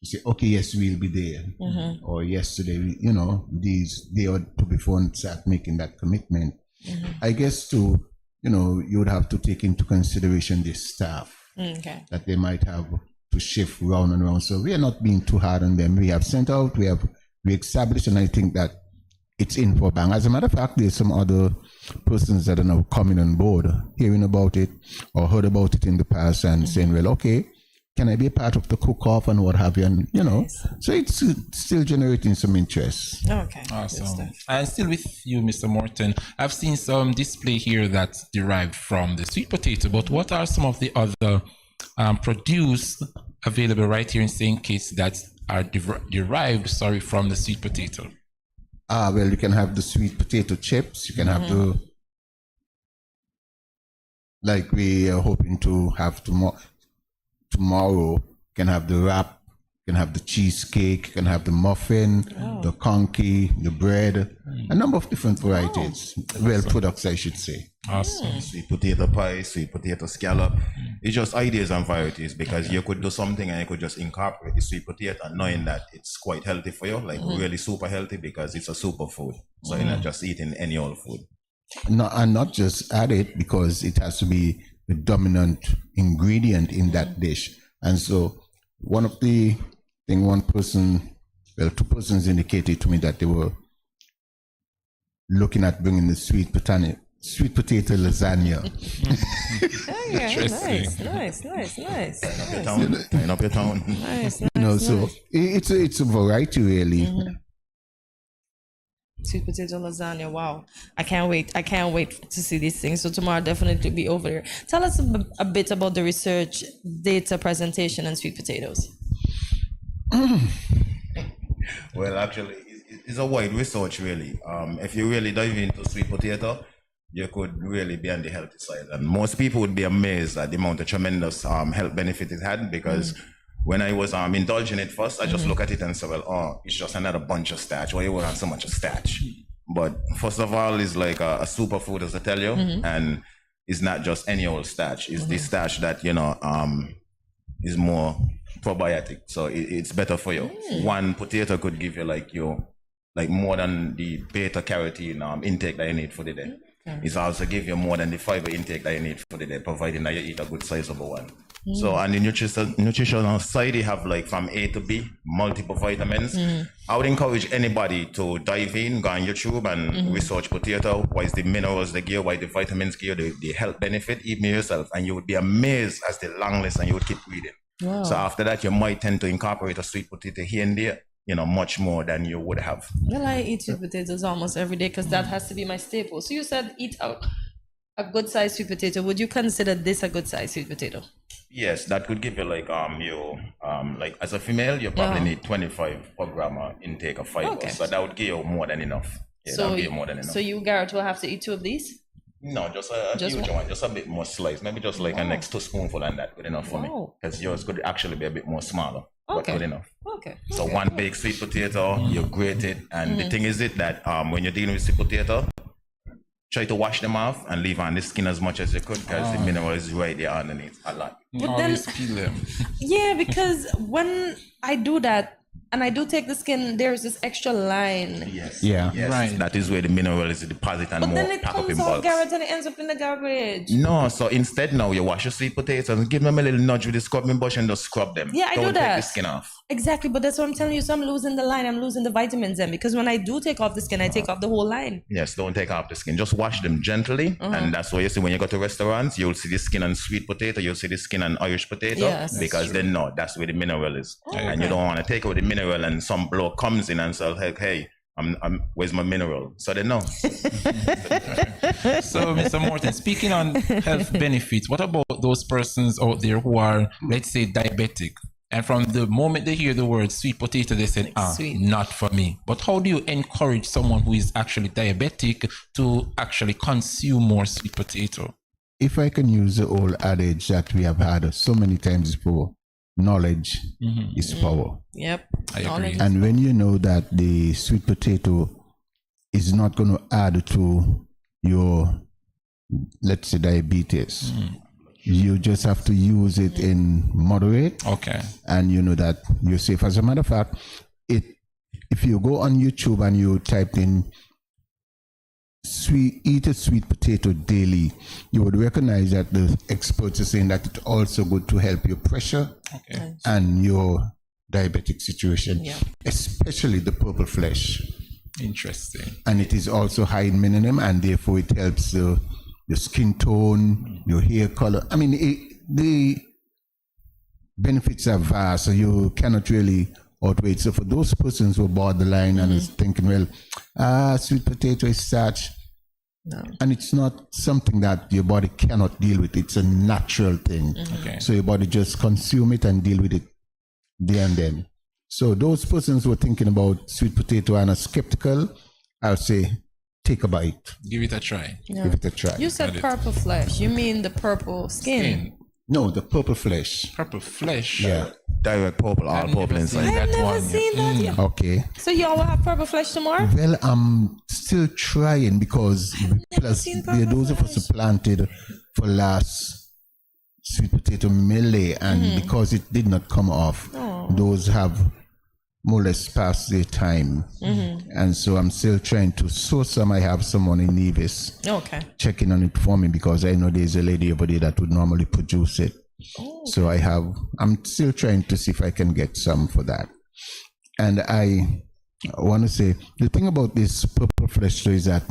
to say, okay, yes, we'll be there. Or yesterday, they ought to before and start making that commitment. I guess too, you would have to take into consideration the staff. That they might have to shift round and round. So we are not being too hard on them. We have sent out, we established, and I think that it's in for bang. As a matter of fact, there's some other persons that are now coming on board, hearing about it or heard about it in the past and saying, well, okay, can I be a part of the cook-off and what have you? And, you know, so it's still generating some interest. Okay. Awesome. And still with you, Mr. Morton, I've seen some display here that's derived from the sweet potato, but what are some of the other produce available right here in St. Kitts that are derived from the sweet potato? Well, you can have the sweet potato chips. You can have like we are hoping to have tomorrow. You can have the wrap, you can have the cheesecake, you can have the muffin, the conky, the bread, a number of different varieties. Well, products, I should say. Awesome. Sweet potato pie, sweet potato scallop. It's just ideas and varieties, because you could do something and you could just incorporate the sweet potato, knowing that it's quite healthy for you, like really super healthy, because it's a superfood. So you're not just eating any old food. No, and not just add it because it has to be the dominant ingredient in that dish. And so two persons indicated to me that they were looking at bringing the sweet potato lasagna. Nice. Turn up your town. Nice. So it's a variety, really. Sweet potato lasagna. Wow. I can't wait to see these things. So tomorrow I'll definitely be over there. Tell us a bit about the research, data presentation, and sweet potatoes. Well, actually, it's a wide research, really. If you really dive into sweet potato, you could really be on the healthy side. And most people would be amazed at the amount of tremendous health benefit it had, because when I was indulging it first, I just look at it and say, well, it's just another bunch of starch. Why you would have so much of starch? But first of all, it's like a superfood, as I tell you, and it's not just any old starch. It's the starch that, is more probiotic. So it's better for you. One potato could give you like more than the beta carotene intake that you need for the day. It's also give you more than the fiber intake that you need for the day, providing that you eat a good sizable one. So on the nutritional side, you have like from A to B, multiple vitamins. I would encourage anybody to dive in, go on YouTube and research potato. What is the minerals they give, what is the vitamins give, the health benefit, eat me yourself. And you would be amazed as the long list, and you would keep reading. Wow. So after that, you might tend to incorporate a sweet potato here and there, much more than you would have. Well, I eat sweet potatoes almost every day because that has to be my staple. So you said eat a good sized sweet potato. Would you consider this a good sized sweet potato? Yes, that could give you like like as a female, you probably need 25 per gram intake of fiber. Okay. So that would give you more than enough. Yeah, that would give you more than enough. So you, Garrett, will have to eat 2 of these? No, just a huge one, just a bit more slice. Maybe just like a next 2 spoonful, and that good enough for me. Because yours could actually be a bit more smaller, but good enough. Okay. So one big sweet potato, you grate it, and the thing is that when you're dealing with sweet potato, try to wash them off and leave on the skin as much as you could, because the mineral is right there underneath a lot. But then, peel them. Yeah, because when I do that and I do take the skin, there's this extra line. Yes. Yeah. Yes. Right. That is where the mineral is deposited and But more then it pack up in comes off, bulk. Garrett, and it ends up in the garbage. No, so instead now you wash your sweet potatoes and give them a little nudge with the scrubbing brush and just scrub them. Yeah, I do Don't that. take the skin off. Exactly, but that's what I'm telling you. So I'm losing the line. I'm losing the vitamins then, because when I do take off the skin, I take off the whole line. Yes, don't take off the skin. Just wash them gently. And that's why you see when you go to restaurants, you'll see the skin on sweet potato, you'll see the skin on Irish potato. Yes, because they know that's where the mineral is. And you don't want to take away the mineral and some bloke comes in and says, hey, I'm where's my mineral? So they know. So, Mr. Morton, speaking on health benefits, what about those persons out there who are, let's say, diabetic? And from the moment they hear the word sweet potato, they say, not for me. But how do you encourage someone who is actually diabetic to actually consume more sweet potato? If I can use the old adage that we have had so many times before, knowledge is power. Yep. I agree. And when you know that the sweet potato is not going to add to your, let's say, diabetes, you just have to use it in moderate. Okay. And you know that you're safe. As a matter of fact, if you go on YouTube and you type in eat a sweet potato daily, you would recognize that the experts are saying that it's also good to help your pressure and your diabetic situation, especially the purple flesh. Interesting. And it is also high in melanin, and therefore it helps your skin tone, your hair color. I mean, the benefits are vast, so you cannot really outweigh it. So for those persons who are borderline and is thinking, well, sweet potato is such, and it's not something that your body cannot deal with. It's a natural thing. So your body just consume it and deal with it there and then. So those persons who are thinking about sweet potato and are skeptical, I'll say, take a bite. Give it a try. Give it a try. You said purple flesh. You mean the purple skin? No, the purple flesh. Purple flesh? Yeah. Direct purple, all purple inside. I've never seen that yet. Okay. So y'all will have purple flesh tomorrow? Well, I'm still trying because plus there are those of us who planted for last sweet potato melee, and because it did not come off, those have more or less past their time. And so I'm still trying to source some. I have someone in Nevis checking on it for me because I know there's a lady over there that would normally produce it. So I'm still trying to see if I can get some for that. And I want to say, the thing about this purple flesh is that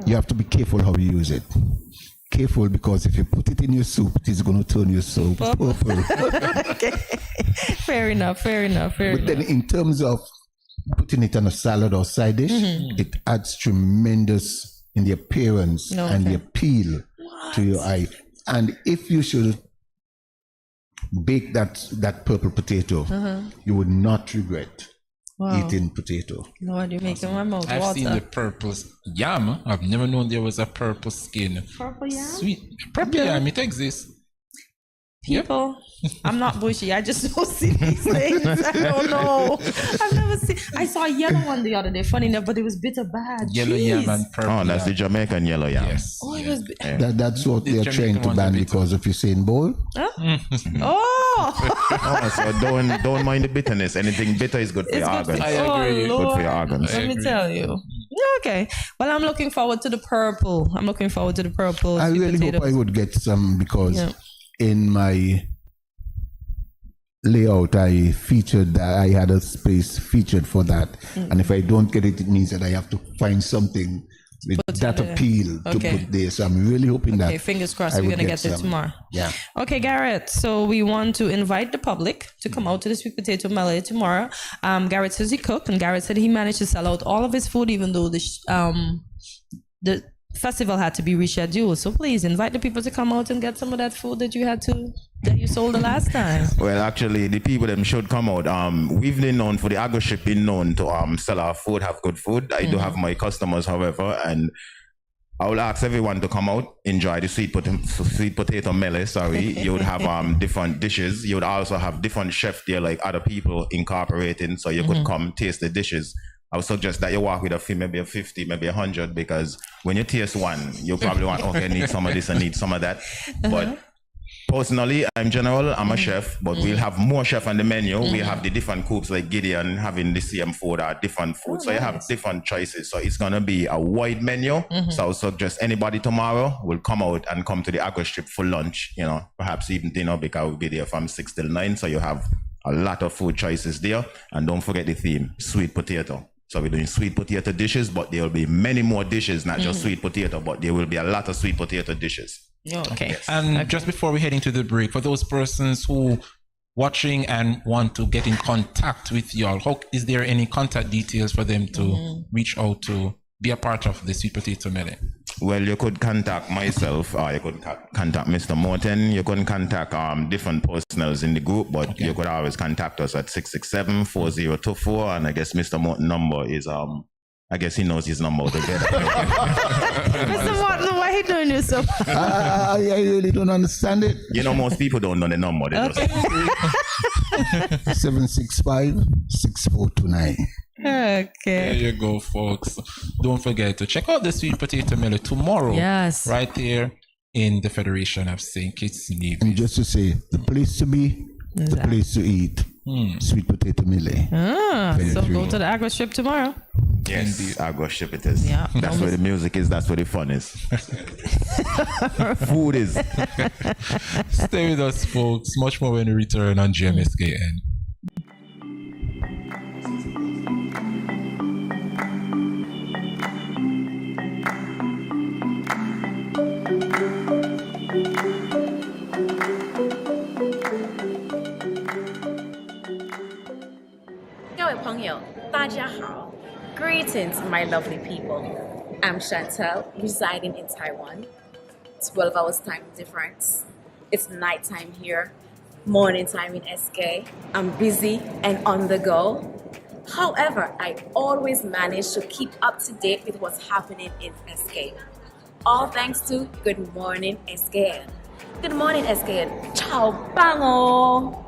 you have to be careful how you use it. Careful, because if you put it in your soup, it's going to turn your soup purple. Okay. Fair enough. But then in terms of putting it on a salad or side dish, it adds tremendous in the appearance and the appeal to your eye. And if you should bake that purple potato, you would not regret eating potato. Lord, you're making my mouth water. I've seen the purple yam. I've never known there was a purple skin. Purple yam? Sweet. Purple yam, it exists. People, I'm not bushy. I just don't see these things. I don't know. I've never seen. I saw a yellow one the other day. Funny enough, but it was bitter bad. Yellow yam and purple. Oh, that's the Jamaican yellow yam. Yes. Oh, it was. That's what they're trying to ban because of Usain Bolt. Huh? So don't mind the bitterness. Anything bitter is good for your organs. I agree. Good for your organs. Let me tell you. Okay. Well, I'm looking forward to the purple. I really hope I would get some because in my layout, I featured that I had a space featured for that. And if I don't get it, it means that I have to find something with that appeal to put there. So I'm really hoping that. Okay, fingers crossed we're going to get it tomorrow. Yeah. Okay, Garrett. So we want to invite the public to come out to the sweet potato melee tomorrow. Garrett says he cooked, and Garrett said he managed to sell out all of his food, even though the festival had to be rescheduled. So please invite the people to come out and get some of that food that you sold the last time. Well, actually, the people them should come out. We've been known for the agro ship, been known to sell our food, have good food. I do have my customers, however, and I will ask everyone to come out, enjoy the sweet potato melee. You would have different dishes. You would also have different chefs there, like other people incorporating, so you could come taste the dishes. I would suggest that you walk with maybe a 50, maybe 100, because when you taste one, you probably want, okay, I need some of this, I need some of that. But personally, I'm a chef, but we'll have more chef on the menu. We have the different cooks like Gideon having the same food or different food. So you have different choices. So it's going to be a wide menu. So I would suggest anybody tomorrow will come out and come to the agro strip for lunch, perhaps even dinner, because we'll be there from 6 till 9. So you have a lot of food choices there. And don't forget the theme, sweet potato. So we're doing sweet potato dishes, but there will be many more dishes, not just sweet potato, but there will be a lot of sweet potato dishes. Okay. And just before we head into the break, for those persons who watching and want to get in contact with y'all, is there any contact details for them to reach out to be a part of the sweet potato melee? Well, you could contact myself, or you could contact Mr. Morton. You could contact different personnels in the group, but you could always contact us at 667-4024. And I guess Mr. Morton's number is, I guess he knows his number together. Mr. Morton, why are you doing this so? I really don't understand it. Most people don't know the number. They just 765-6429. Okay. There you go, folks. Don't forget to check out the sweet potato melee tomorrow. Yes. Right there in the Federation of St. Kitts. And just to say, the place to be, the place to eat. Sweet potato melee. So go to the agro strip tomorrow. Yes, Indeed. I go ship it is. Yeah. That's where the music is. That's where the fun is. Food is. Stay with us, folks. Much more when we return on GMSKN. Greetings, my lovely people. I'm Chantel, residing in Taiwan. 12 hours time difference. It's nighttime here, morning time in SK. I'm busy and on the go. However, I always manage to keep up to date with what's happening in SK. All thanks to Good Morning SKN. Good morning SKN. Ciao bango.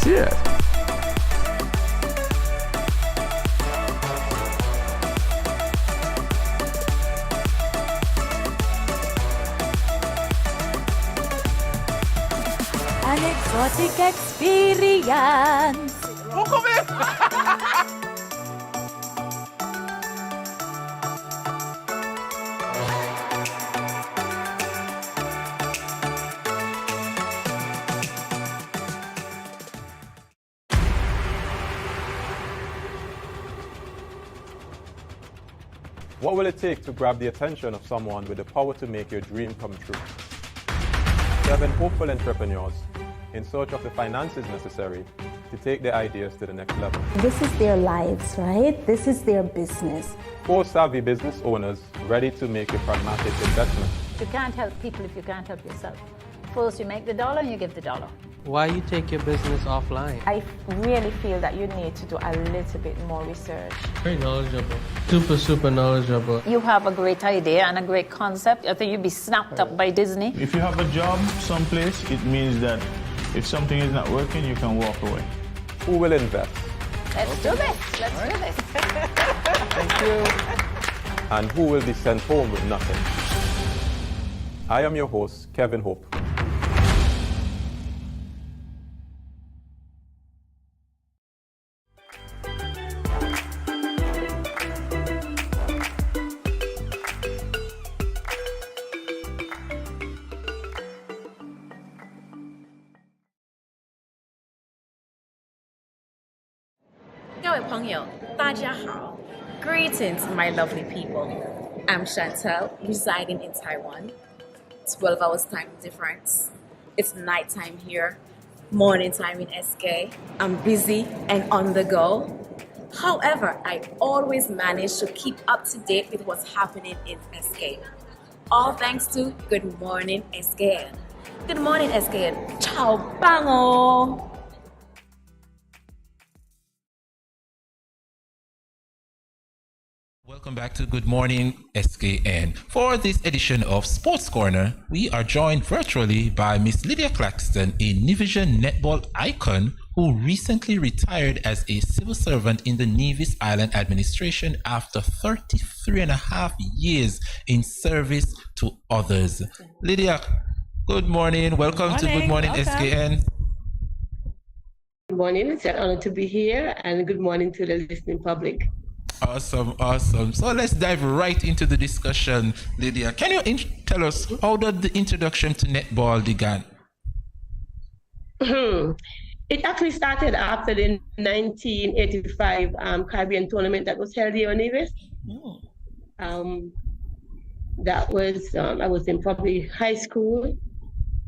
Cheers. An exotic experience. What will it take to grab the attention of someone with the power to make your dream come true? 7 hopeful entrepreneurs in search of the finances necessary to take their ideas to the next level. This is their lives, right? This is their business. 4 savvy business owners ready to make a pragmatic investment. You can't help people if you can't help yourself. First you make the dollar and you give the dollar. Why you take your business offline? I really feel that you need to do a little bit more research. Very knowledgeable. Super knowledgeable. You have a great idea and a great concept. I think you'd be snapped up by Disney. If you have a job someplace, it means that if something is not working, you can walk away. Who will invest? Let's do this. Let's do this. Thank you. And who will be sent home with nothing? I am your host, Kevin Hope. Greetings, my lovely people. I'm Chantel, residing in Taiwan. 12 hours time difference. It's nighttime here, morning time in SK. I'm busy and on the go. However, I always manage to keep up to date with what's happening in SK. All thanks to Good Morning SKN. Good morning SKN. Ciao, bango! Welcome back to Good Morning SKN. For this edition of Sports Corner, we are joined virtually by Miss Lydia Claxton, a Nivision netball icon who recently retired as a civil servant in the Nevis Island administration after 33 and a half years in service to others. Lydia, good morning. Welcome to Good Morning SKN. Good morning. It's an honor to be here, and good morning to the listening public. Awesome, awesome. So let's dive right into the discussion, Lydia. Can you tell us how did the introduction to netball began? It actually started after the 1985 Caribbean tournament that was held here in Nevis. That was, I was in probably high school,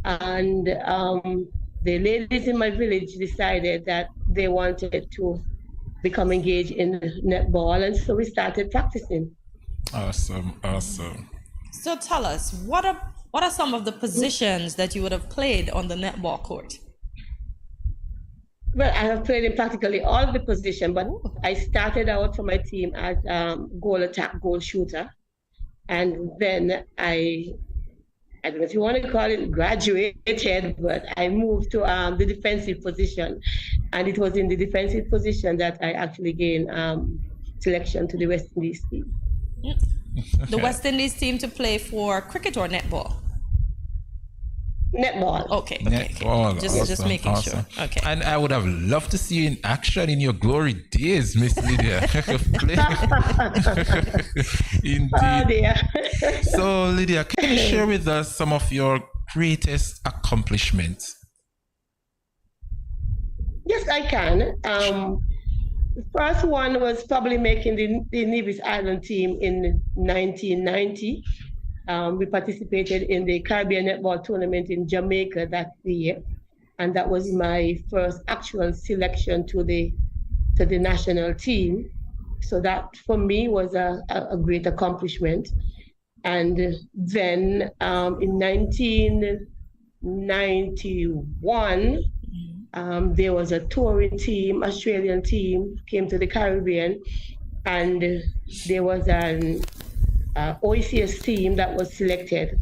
and the ladies in my village decided that they wanted to become engaged in netball, and so we started practicing. Awesome, awesome. So tell us, what are some of the positions that you would have played on the netball court? Well, I have played in practically all of the positions, but I started out for my team as goal attack, goal shooter, and then I don't know if you want to call it graduated, but I moved to the defensive position. And it was in the defensive position that I actually gained selection to the West Indies team. The West Indies team to play for cricket or netball? Netball. Okay. Netball. Just Awesome, making awesome. sure. Okay. And I would have loved to see you in action in your glory days, Miss Lydia. Indeed. Oh dear. So, Lydia, can you share with us some of your greatest accomplishments? Yes, I can. The first one was probably making the Nevis Island team in 1990. We participated in the Caribbean Netball Tournament in Jamaica that year, and that was my first actual selection to the national team. So that for me was a great accomplishment. And then in 1991, there was a touring team, Australian team, came to the Caribbean, and there was an OECS team that was selected,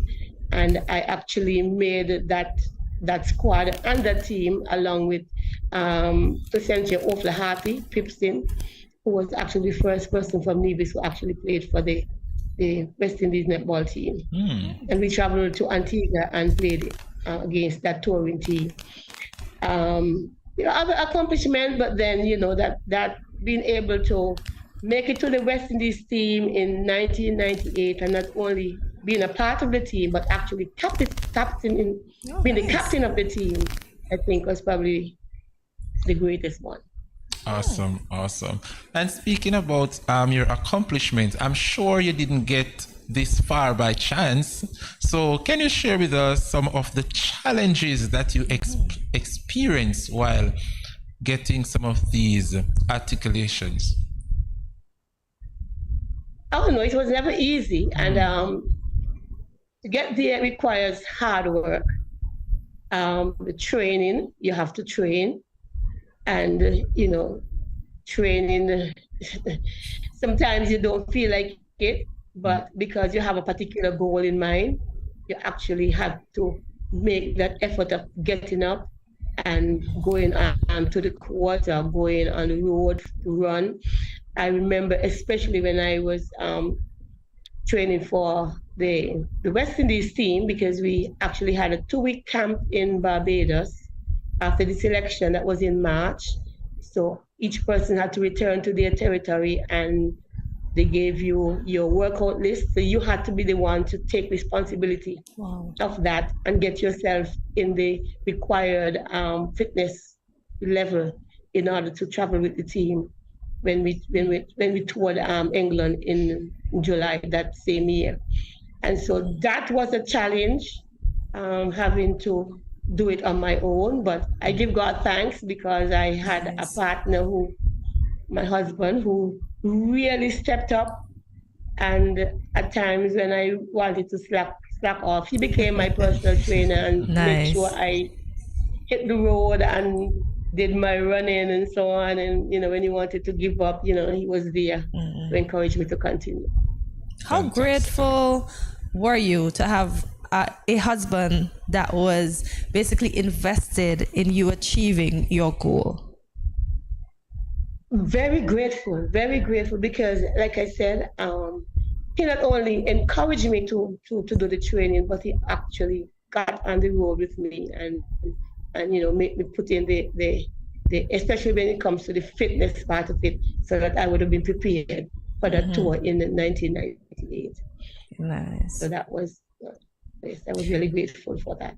and I actually made that squad and that team along with Placentia O'Flaherty Pipston, who was actually the first person from Nevis who actually played for the West Indies netball team. And we traveled to Antigua and played against that touring team. Other accomplishment, but then that being able to make it to the West Indies team in 1998, and not only being a part of the team, but actually being the captain of the team, I think was probably the greatest one. Awesome, awesome. And speaking about your accomplishments, I'm sure you didn't get this far by chance. So can you share with us some of the challenges that you experienced while getting some of these articulations? Oh no, it was never easy, and to get there requires hard work. The training, you have to train, and training. Sometimes you don't feel like it, but because you have a particular goal in mind, you actually have to make that effort of getting up and going to the court or going on the road to run. I remember especially when I was training for the West Indies team, because we actually had a 2-week camp in Barbados after the selection that was in March. So each person had to return to their territory, and they gave you your workout list. So you had to be the one to take responsibility of that and get yourself in the required fitness level in order to travel with the team when we toured England in July that same year. And so that was a challenge, having to do it on my own, but I give God thanks because I had a partner my husband, who really stepped up. And at times when I wanted to slack off, he became my personal trainer and made sure I hit the road and did my running and so on. And, when he wanted to give up, he was there to encourage me to continue. How grateful were you to have a husband that was basically invested in you achieving your goal? Very grateful because, like I said, he not only encouraged me to do the training, but he actually got on the road with me and make me put in the especially when it comes to the fitness part of it, so that I would have been prepared for that tour in 1998. Nice. So that was, yes, I was really grateful for that.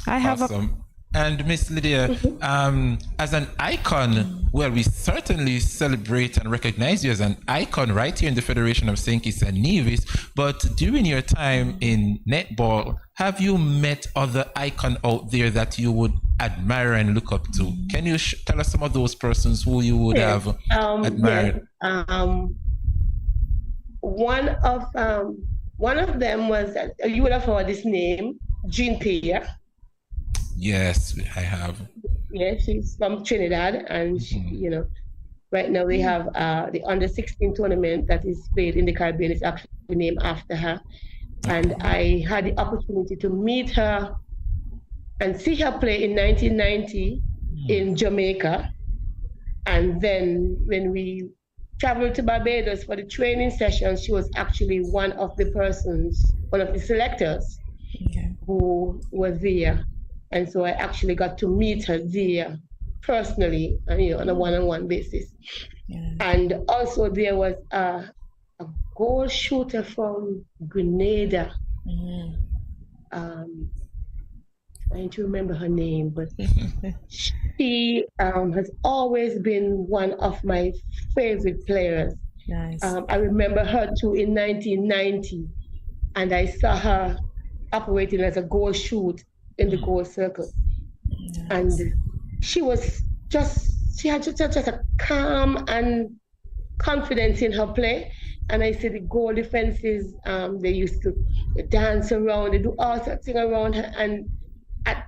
I have awesome. And Miss Lydia, as an icon, well, we certainly celebrate and recognize you as an icon right here in the Federation of St. Kitts and Nevis. But during your time in netball, have you met other icons out there that you would admire and look up to? Can you tell us some of those persons who you would have admired? Yes. One of them was, you would have heard this name, Jean Pierre. Yes, I have. Yeah, she's from Trinidad, and she, right now we have the under-16 tournament that is played in the Caribbean. It's actually named after her. And I had the opportunity to meet her and see her play in 1990 in Jamaica. And then when we traveled to Barbados for the training session, she was actually one of the selectors who was there. And so I actually got to meet her there personally, on a one-on-one basis. Yeah. And also there was a goal shooter from Grenada. Trying to remember her name, but she has always been one of my favorite players. Nice. I remember her too in 1990, and I saw her operating as a goal shoot in the goal circle. Nice. And she had just a calm and confidence in her play. And I see the goal defenses, they used to dance around, they do all sorts of things around her. And at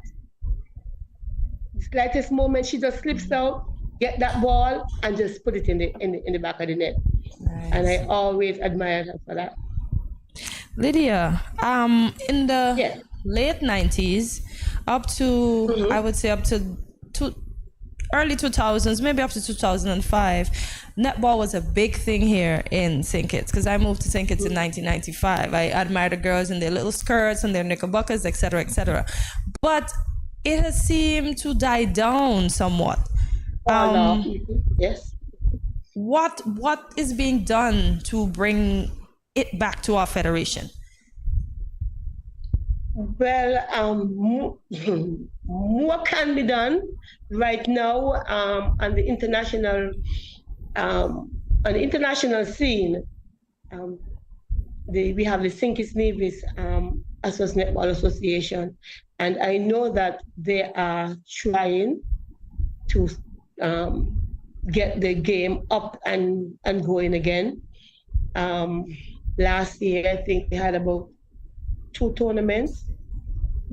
the slightest moment, she just slips out, get that ball, and just put it in the back of the net. Nice. And I always admired her for that. Lydia, in the late 90s, up to, I would say up to early 2000s, maybe up to 2005, netball was a big thing here in St. Kitts, because I moved to St. Kitts in 1995. I admire the girls in their little skirts and their knickerbockers, etc., etc. But it has seemed to die down somewhat. Yes. What is being done to bring it back to our federation? Well, more can be done right now on the international scene. We have the St. Kitts Nevis Netball Association, and I know that they are trying to get the game up and going again. Last year, I think we had about 2 tournaments.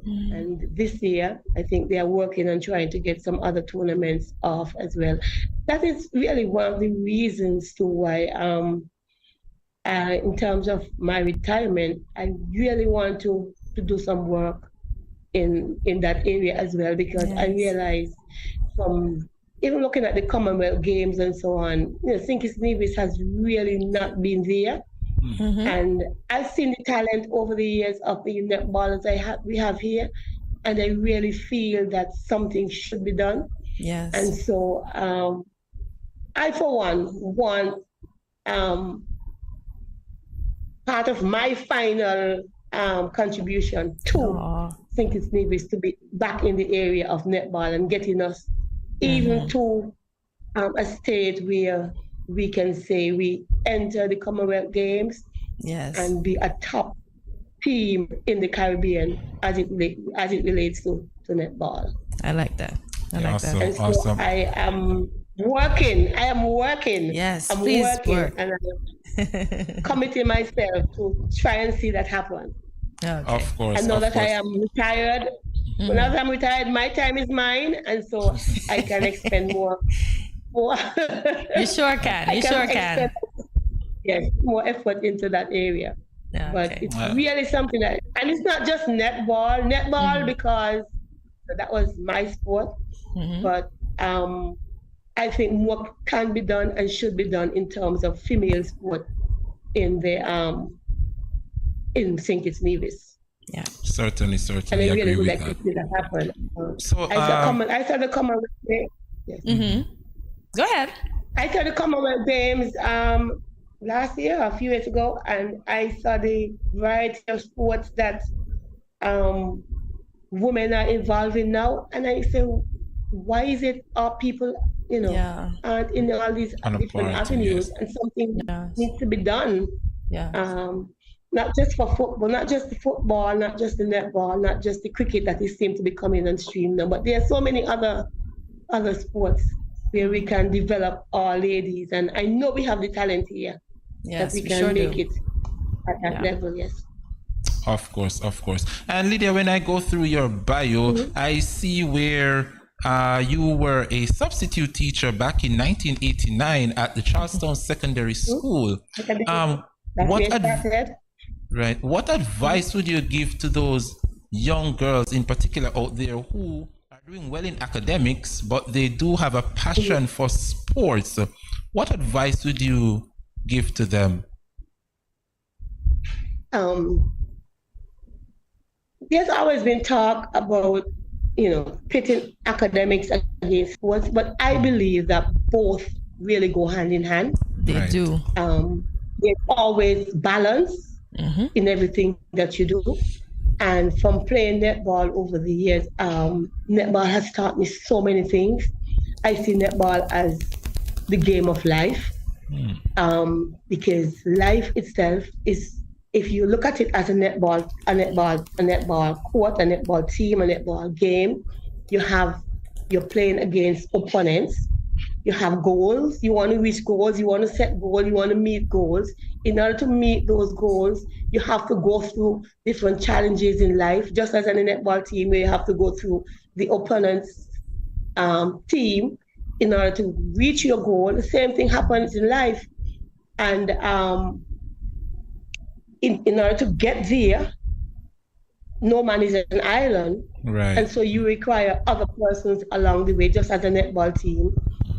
And this year, I think they are working on trying to get some other tournaments off as well. That is really one of the reasons to why, in terms of my retirement, I really want to do some work in that area as well, because I realize from even looking at the Commonwealth Games and so on, St. Kitts Nevis has really not been there. And I've seen the talent over the years of the netballers we have here, and I really feel that something should be done. Yes. And so I, for one, want part of my final contribution to St. Kitts Nevis to be back in the area of netball and getting us even to a state where we can say we enter the Commonwealth Games and be a top team in the Caribbean as it relates to to netball. I like that. I like awesome, that. And so awesome. I am working. Yes, I'm please working, work. and I'm committing myself to try and see that happen. Okay. Of course. And now of that I course. am retired, Mm-hmm. now that I'm retired, my time is mine, and so I can expend more. You sure can. You sure can. Yes, more effort into that area. Yeah, But okay. it's really something that, and it's not just netball because that was my sport. But I think more can be done and should be done in terms of female sport in the in St. Kitts Nevis. Yeah, Certainly And I agree really would with like that. to see that happen. So, I saw the Commonwealth Games. Yes. Go ahead. I saw the Commonwealth Games last year, a few years ago, and I saw the variety of sports that women are involved in now. And I say, why is it our people, aren't in all these different avenues? And something needs to be done. Yeah. Not just for football, not just the football, not just the netball, not just the cricket that is seem to be coming on stream now, but there are so many other sports where we can develop our ladies. And I know we have the talent here. Yes, that we can sure make do. it at that level, yes. Of course. And Lydia, when I go through your bio, I see where you were a substitute teacher back in 1989 at the Charlestown Secondary School. What advice would you give to those young girls in particular out there who are doing well in academics, but they do have a passion for sports? What advice would you give to them? There's always been talk about, pitting academics against sports, but I believe that both really go hand in hand. They do. There's always balance in everything that you do. And from playing netball over the years, netball has taught me so many things. I see netball as the game of life. Because life itself is, if you look at it as a netball court, a netball team, a netball game, you're playing against opponents. You have goals. You want to reach goals. You want to set goals. You want to meet goals. In order to meet those goals, you have to go through different challenges in life, just as in a netball team where you have to go through the opponent's team in order to reach your goal. The same thing happens in life. And in order to get there, no man is an island. Right. And so you require other persons along the way, just as a netball team.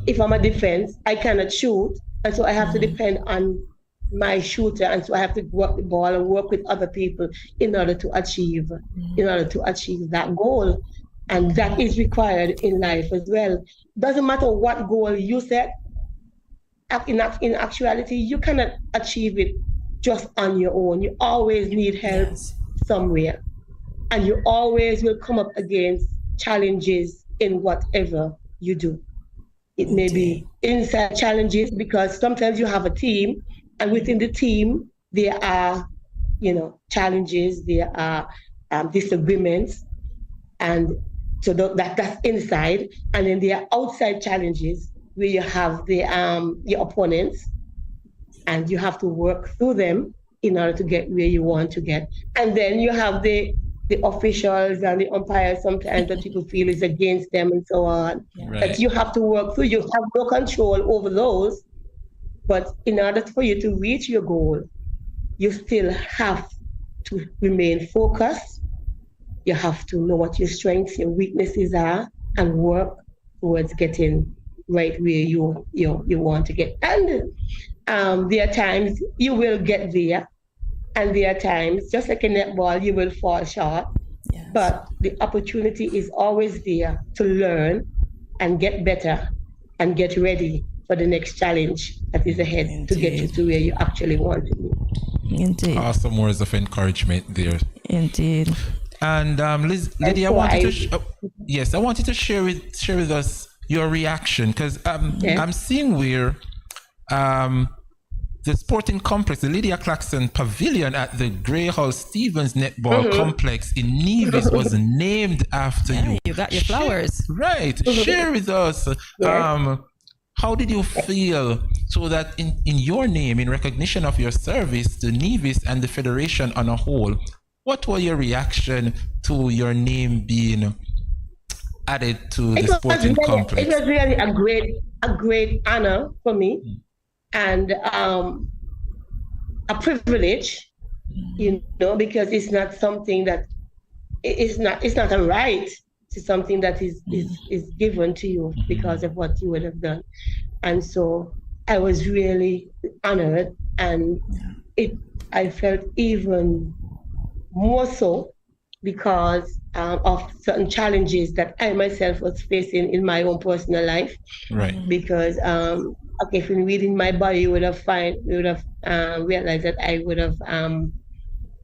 If I'm a defense, I cannot shoot. And so I have to depend on my shooter. And so I have to work the ball and work with other people in order to achieve that goal. And that is required in life as well. Doesn't matter what goal you set. In actuality, you cannot achieve it just on your own. You always need help somewhere. And you always will come up against challenges in whatever you do. It may be inside challenges because sometimes you have a team, and within the team, there are, challenges, there are disagreements, and so that's inside. And then there are outside challenges where you have your opponents, and you have to work through them in order to get where you want to get. And then you have the officials and the umpires sometimes that people feel is against them and so on. Right. That you have to work through. You have no control over those. But in order for you to reach your goal, you still have to remain focused. You have to know what your strengths, your weaknesses are, and work towards getting right where you want to get. And there are times you will get there, and there are times, just like in netball, you will fall short. Yes. But the opportunity is always there to learn and get better and get ready for the next challenge that is ahead to get you to where you actually want to be. Indeed. Awesome words of encouragement there. Indeed. And Lydia, I wanted to share with us your reaction, because I'm seeing where the sporting complex, the Lydia Claxton Pavilion at the Grey Hall Stevens Netball Complex in Nevis was named after you. You got your flowers. Right. Share with us. How did you feel so that in your name, in recognition of your service to Nevis and the Federation on a whole, what was your reaction to your name being added to the sporting complex? It was really a great honor for me and a privilege, you know, because it's not something that it's not a right. It's something that is given to you because of what you would have done. And so I was really honored, and I felt even more so because of certain challenges that I myself was facing in my own personal life. Right. Because if you read in my bio, you would have realized that I would have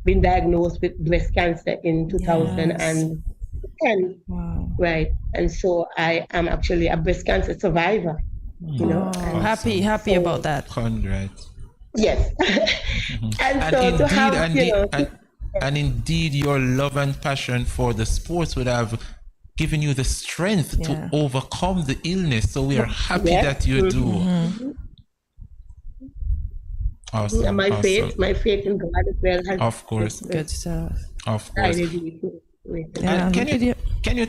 been diagnosed with breast cancer in 2010. Wow. Right. And so I am actually a breast cancer survivor. You know, happy about that. Congrats. Yes. And indeed, your love and passion for the sports would have given you the strength to overcome the illness. So we are happy that you do. Awesome. And my faith in God as well has of course. Good stuff. Of course. Yeah, can you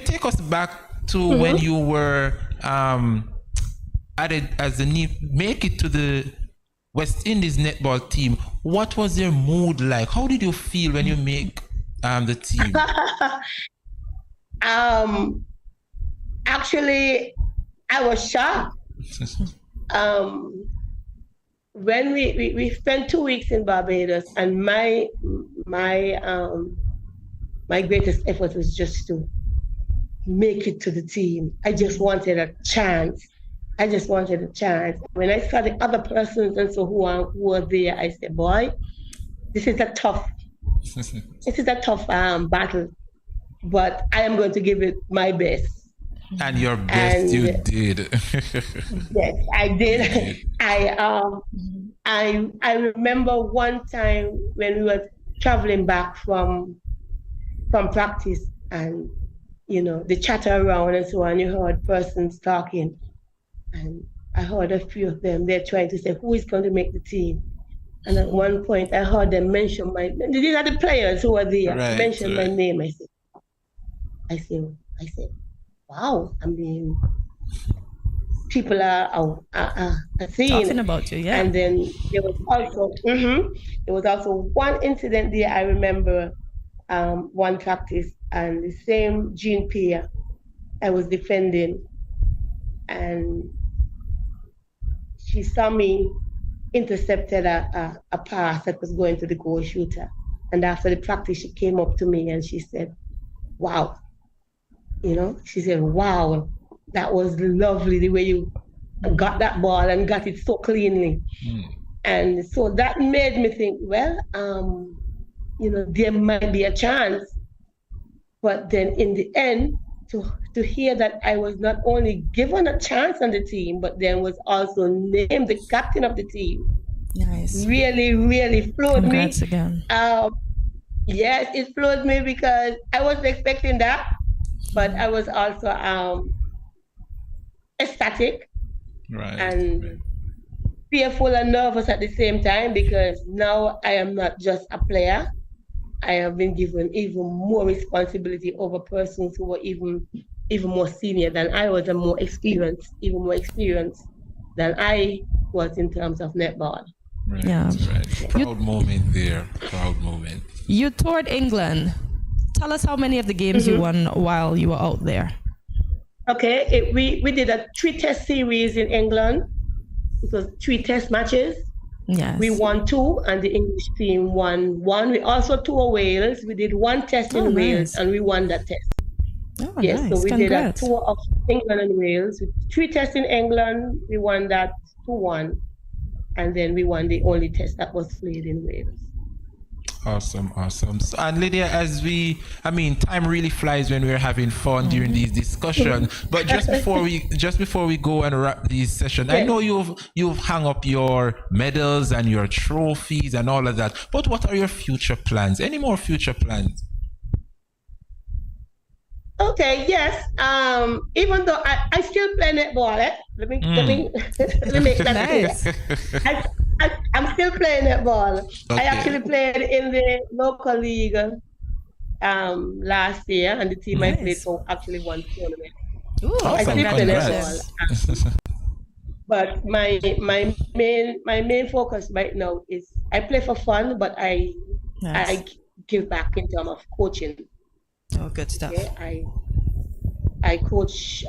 take us back to when you were added as make it to the West Indies netball team? What was your mood like? How did you feel when you make the team? Actually, I was shocked. When we spent 2 weeks in Barbados, and my greatest effort was just to make it to the team. I just wanted a chance. When I saw the other persons and so who were there, I said, boy, this is a tough battle, but I am going to give it my best. And your best you did. Yes, I did. I remember one time when we were traveling back from practice, and you know, the chatter around and so on, you heard persons talking, and I heard a few of them, they're trying to say, who is going to make the team? And at one point I heard them mention these are the players who are there, mention my name. I said, wow, I mean, people are seeing talking about you, yeah. And then there was also one incident there. I remember one practice, and the same Jean Pierre I was defending, and she saw me intercepted a pass that was going to the goal shooter. And after the practice, she came up to me and she said, wow. You know, she said, wow, that was lovely the way you got that ball and got it so cleanly. And so that made me think, well, you know, there might be a chance. But then in the end, to hear that I was not only given a chance on the team, but then was also named the captain of the team. Nice. Really, really floored Congrats me. Again. Yes, it floored me because I wasn't expecting that, but I was also ecstatic and fearful and nervous at the same time, because now I am not just a player. I have been given even more responsibility over persons who were even more senior than I was, and even more experienced than I was in terms of netball. Right, yeah. Right. Proud moment there. Proud moment. You toured England. Tell us how many of the games you won while you were out there. Okay, we did a 3-test series in England. It was 3 test matches. Yes. We won 2, and the English team won 1. We also toured Wales. We did 1 test in Wales, and we won that test. Oh, yes, nice. so we Congrats. did a tour of England and Wales. 3 tests in England. We won that 2-1, and then we won the only test that was played in Wales. Awesome. So, and Lydia, time really flies when we're having fun during these discussions. But just before we go and wrap this session, I know you've hung up your medals and your trophies and all of that. But what are your future plans? Any more future plans? Okay, yes. Even though I still play netball, let me make that clear. I'm still playing netball. Okay. I actually played in the local league last year, and the team I played for actually won tournament. Ooh, I still play netball. But my main focus right now is I play for fun, but I give back in terms of coaching. Oh, good stuff. Okay? I coach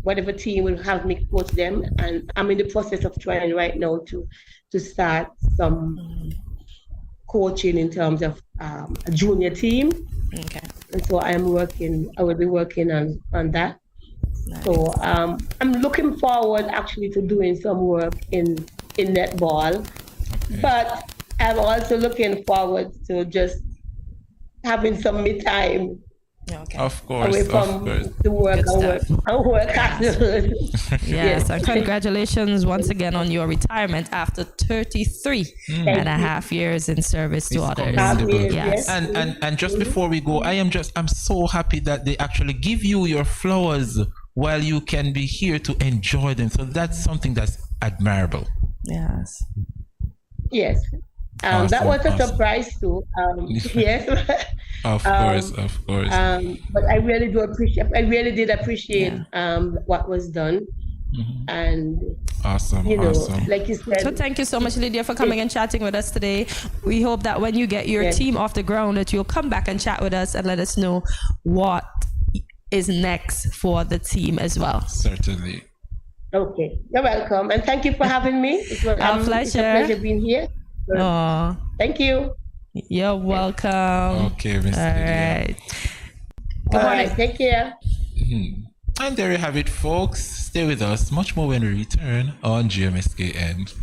whatever team will have me coach them, and I'm in the process of trying right now to start some coaching in terms of a junior team. Okay. And so I will be working on that. Nice. So I'm looking forward actually to doing some work in netball, but I'm also looking forward to just having some me time. Okay. Of course. Away from the work and work afterwards. Yes, and congratulations once again on your retirement after 33 and a half years in service to others. Yes. And just before we go, I'm so happy that they actually give you your flowers while you can be here to enjoy them. So that's something that's admirable. Yes. Yes. That was a surprise too. Yes. Of course. But I really did appreciate what was done. And awesome. Like you said. So thank you so much, Lydia, for coming and chatting with us today. We hope that when you get your team off the ground, that you'll come back and chat with us and let us know what is next for the team as well. Certainly. Okay, you're welcome, and thank you for having me. It's our pleasure. It's a pleasure being here. Thank you. You're welcome. Okay, Miss Lydia. All right, take care. And there you have it, folks. Stay with us. Much more when we return on GMSKN.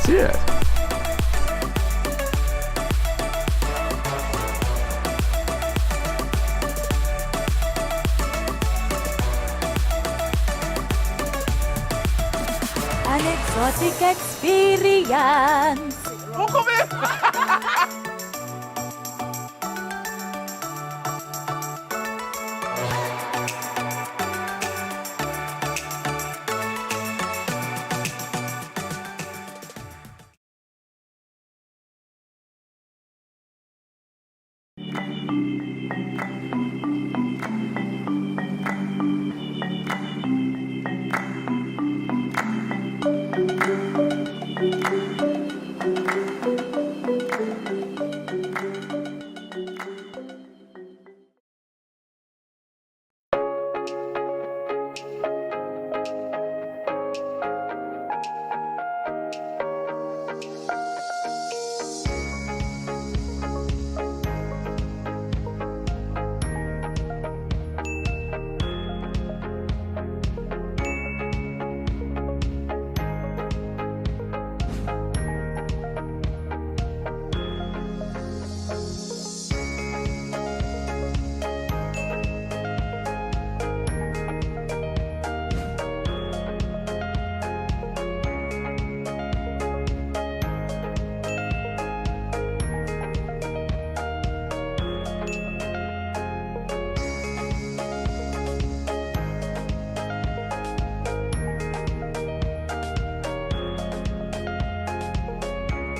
Cheers. An exotic experience.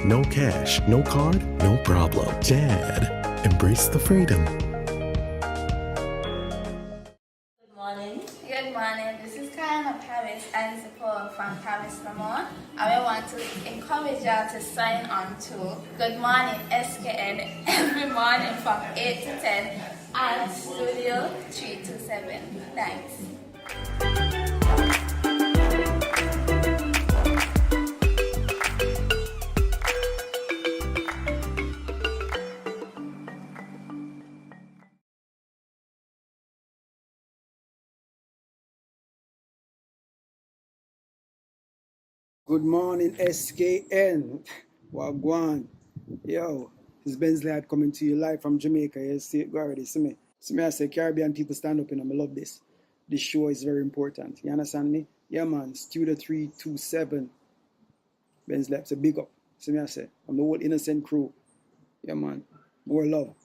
No cash, no card, no problem. Dad, embrace the freedom. Good morning. Good morning, this is Kayana Paris and Paul from Paris, Vermont. I want to encourage y'all to sign on to Good Morning SKN every morning from 8 to 10 at Studio 327. Thanks. Good morning, SKN. Wagwan. Yo, it's Bensley Lad coming to you live from Jamaica. You see it already. See me? I say Caribbean people stand up and I love this. This show is very important. You understand me? Yeah, man. Studio 327. Bensley Lad, a big up. See me? I say, I'm the whole innocent crew. Yeah, man. More love.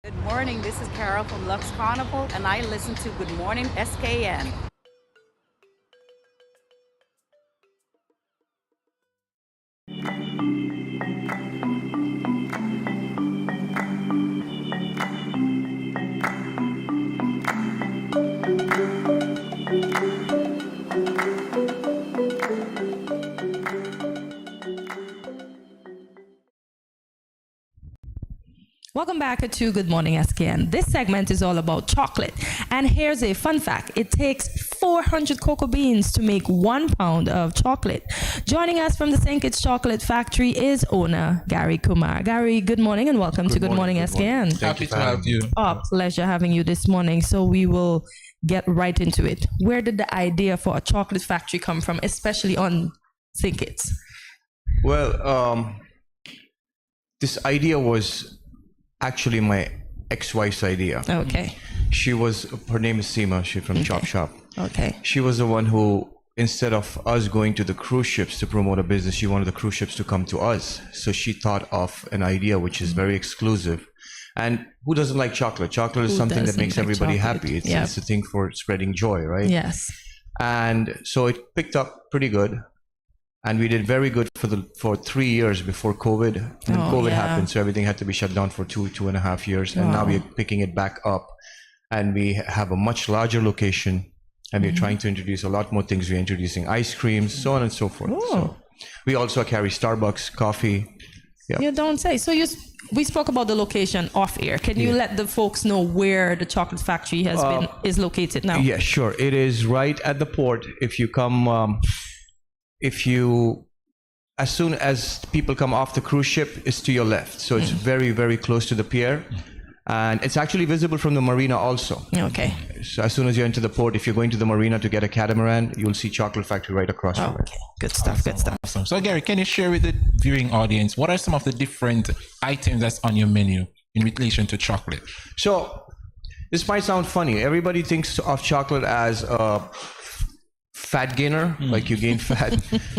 Good morning, this is Carol from Lux Carnival, and I listen to Good Morning SKN. Welcome back to Good Morning SKN. This segment is all about chocolate. And here's a fun fact. It takes 400 cocoa beans to make 1 pound of chocolate. Joining us from the St. Kitts Chocolate Factory is owner Gary Kumar. Gary, good morning and welcome to Good Morning SKN. Happy to have you. Oh, pleasure having you this morning. So we will get right into it. Where did the idea for a chocolate factory come from, especially on St. Kitts? Well, this idea was actually my ex-wife's idea. Okay. Her name is Seema, she's from Chop Shop. Okay. She was the one who, instead of us going to the cruise ships to promote a business, she wanted the cruise ships to come to us. So she thought of an idea which is very exclusive. And who doesn't like chocolate? Chocolate is something that makes everybody happy. It's a thing for spreading joy, right? Yes. And so it picked up pretty good. And we did very good for 3 years before COVID. And COVID happened, so everything had to be shut down for 2.5 years. And now we're picking it back up. And we have a much larger location. And we're trying to introduce a lot more things. We're introducing ice creams, so on and so forth. So we also carry Starbucks, coffee. Yeah. You don't say. So we spoke about the location off air. Can you let the folks know where the chocolate factory is located now? Yeah, sure. It is right at the port. If you come... as soon as people come off the cruise ship, it's to your left. So it's very, very close to the pier. And it's actually visible from the marina also. Okay. So as soon as you enter the port, if you're going to the marina to get a catamaran, you'll see Chocolate Factory right across from it. Good stuff, good stuff. Awesome. So Gary, can you share with the viewing audience, what are some of the different items that's on your menu in relation to chocolate? So this might sound funny. Everybody thinks of chocolate as a fat gainer, like you gain fat.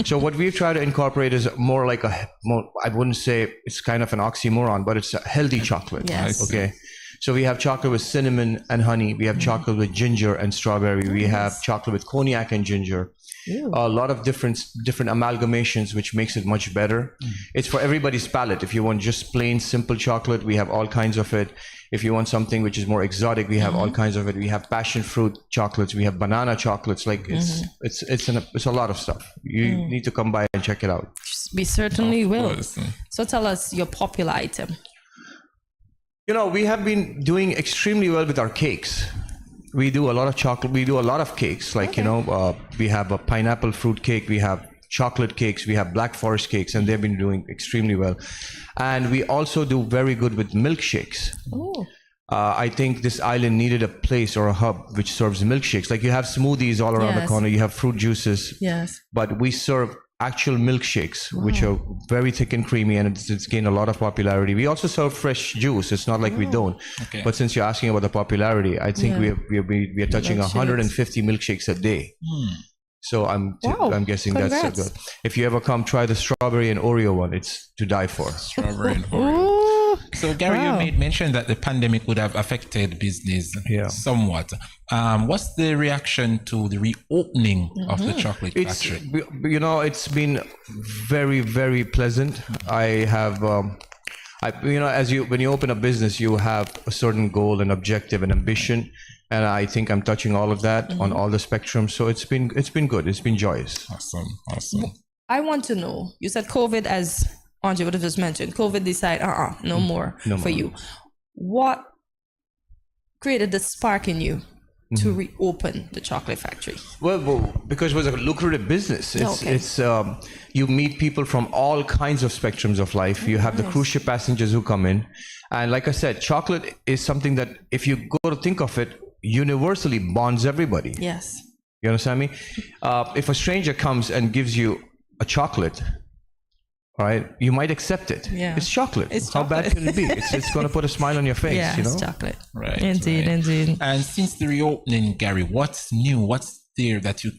So what we've tried to incorporate is more like I wouldn't say it's kind of an oxymoron, but it's a healthy chocolate. Yes. Okay. So we have chocolate with cinnamon and honey. We have chocolate with ginger and strawberry. We have chocolate with cognac and ginger. a lot of different amalgamations, which makes it much better. It's for everybody's palate. If you want just plain simple chocolate, we have all kinds of it. If you want something which is more exotic, we have all kinds of it. We have passion fruit chocolates, we have banana chocolates. Like it's a lot of stuff. You need to come by and check it out. We certainly will. So tell us your popular item. You know, we have been doing extremely well with our cakes. We do a lot of chocolate. We do a lot of cakes. Like, we have a pineapple fruit cake. We have chocolate cakes. We have black forest cakes, and they've been doing extremely well. And we also do very good with milkshakes. I think this island needed a place or a hub which serves milkshakes. Like, you have smoothies all around the corner. You have fruit juices. Yes. But we serve actual milkshakes, which are very thick and creamy, and it's gained a lot of popularity. We also serve fresh juice. It's not like we don't. But since you're asking about the popularity, I think we are touching 150 milkshakes a day. So I'm guessing that's good. If you ever come try the strawberry and Oreo one, it's to die for. Strawberry and Oreo. So Gary, you made mention that the pandemic would have affected business somewhat. What's the reaction to the reopening of the chocolate factory? It's been very, very pleasant. I have, when you open a business, you have a certain goal and objective and ambition. And I think I'm touching all of that on all the spectrum. So it's been good. It's been joyous. Awesome. I want to know, you said COVID, as Andre would have just mentioned, COVID decided, no more for you. What created the spark in you to reopen the chocolate factory? Well, because it was a lucrative business. It's you meet people from all kinds of spectrums of life. You have the cruise ship passengers who come in. And like I said, chocolate is something that, if you go to think of it, universally bonds everybody. Yes. You understand me? If a stranger comes and gives you a chocolate, all right, you might accept it. Yeah. It's chocolate. How bad can it be? It's going to put a smile on your face. Yeah, it's chocolate. Right. Indeed. And since the reopening, Gary, what's new? What's there that you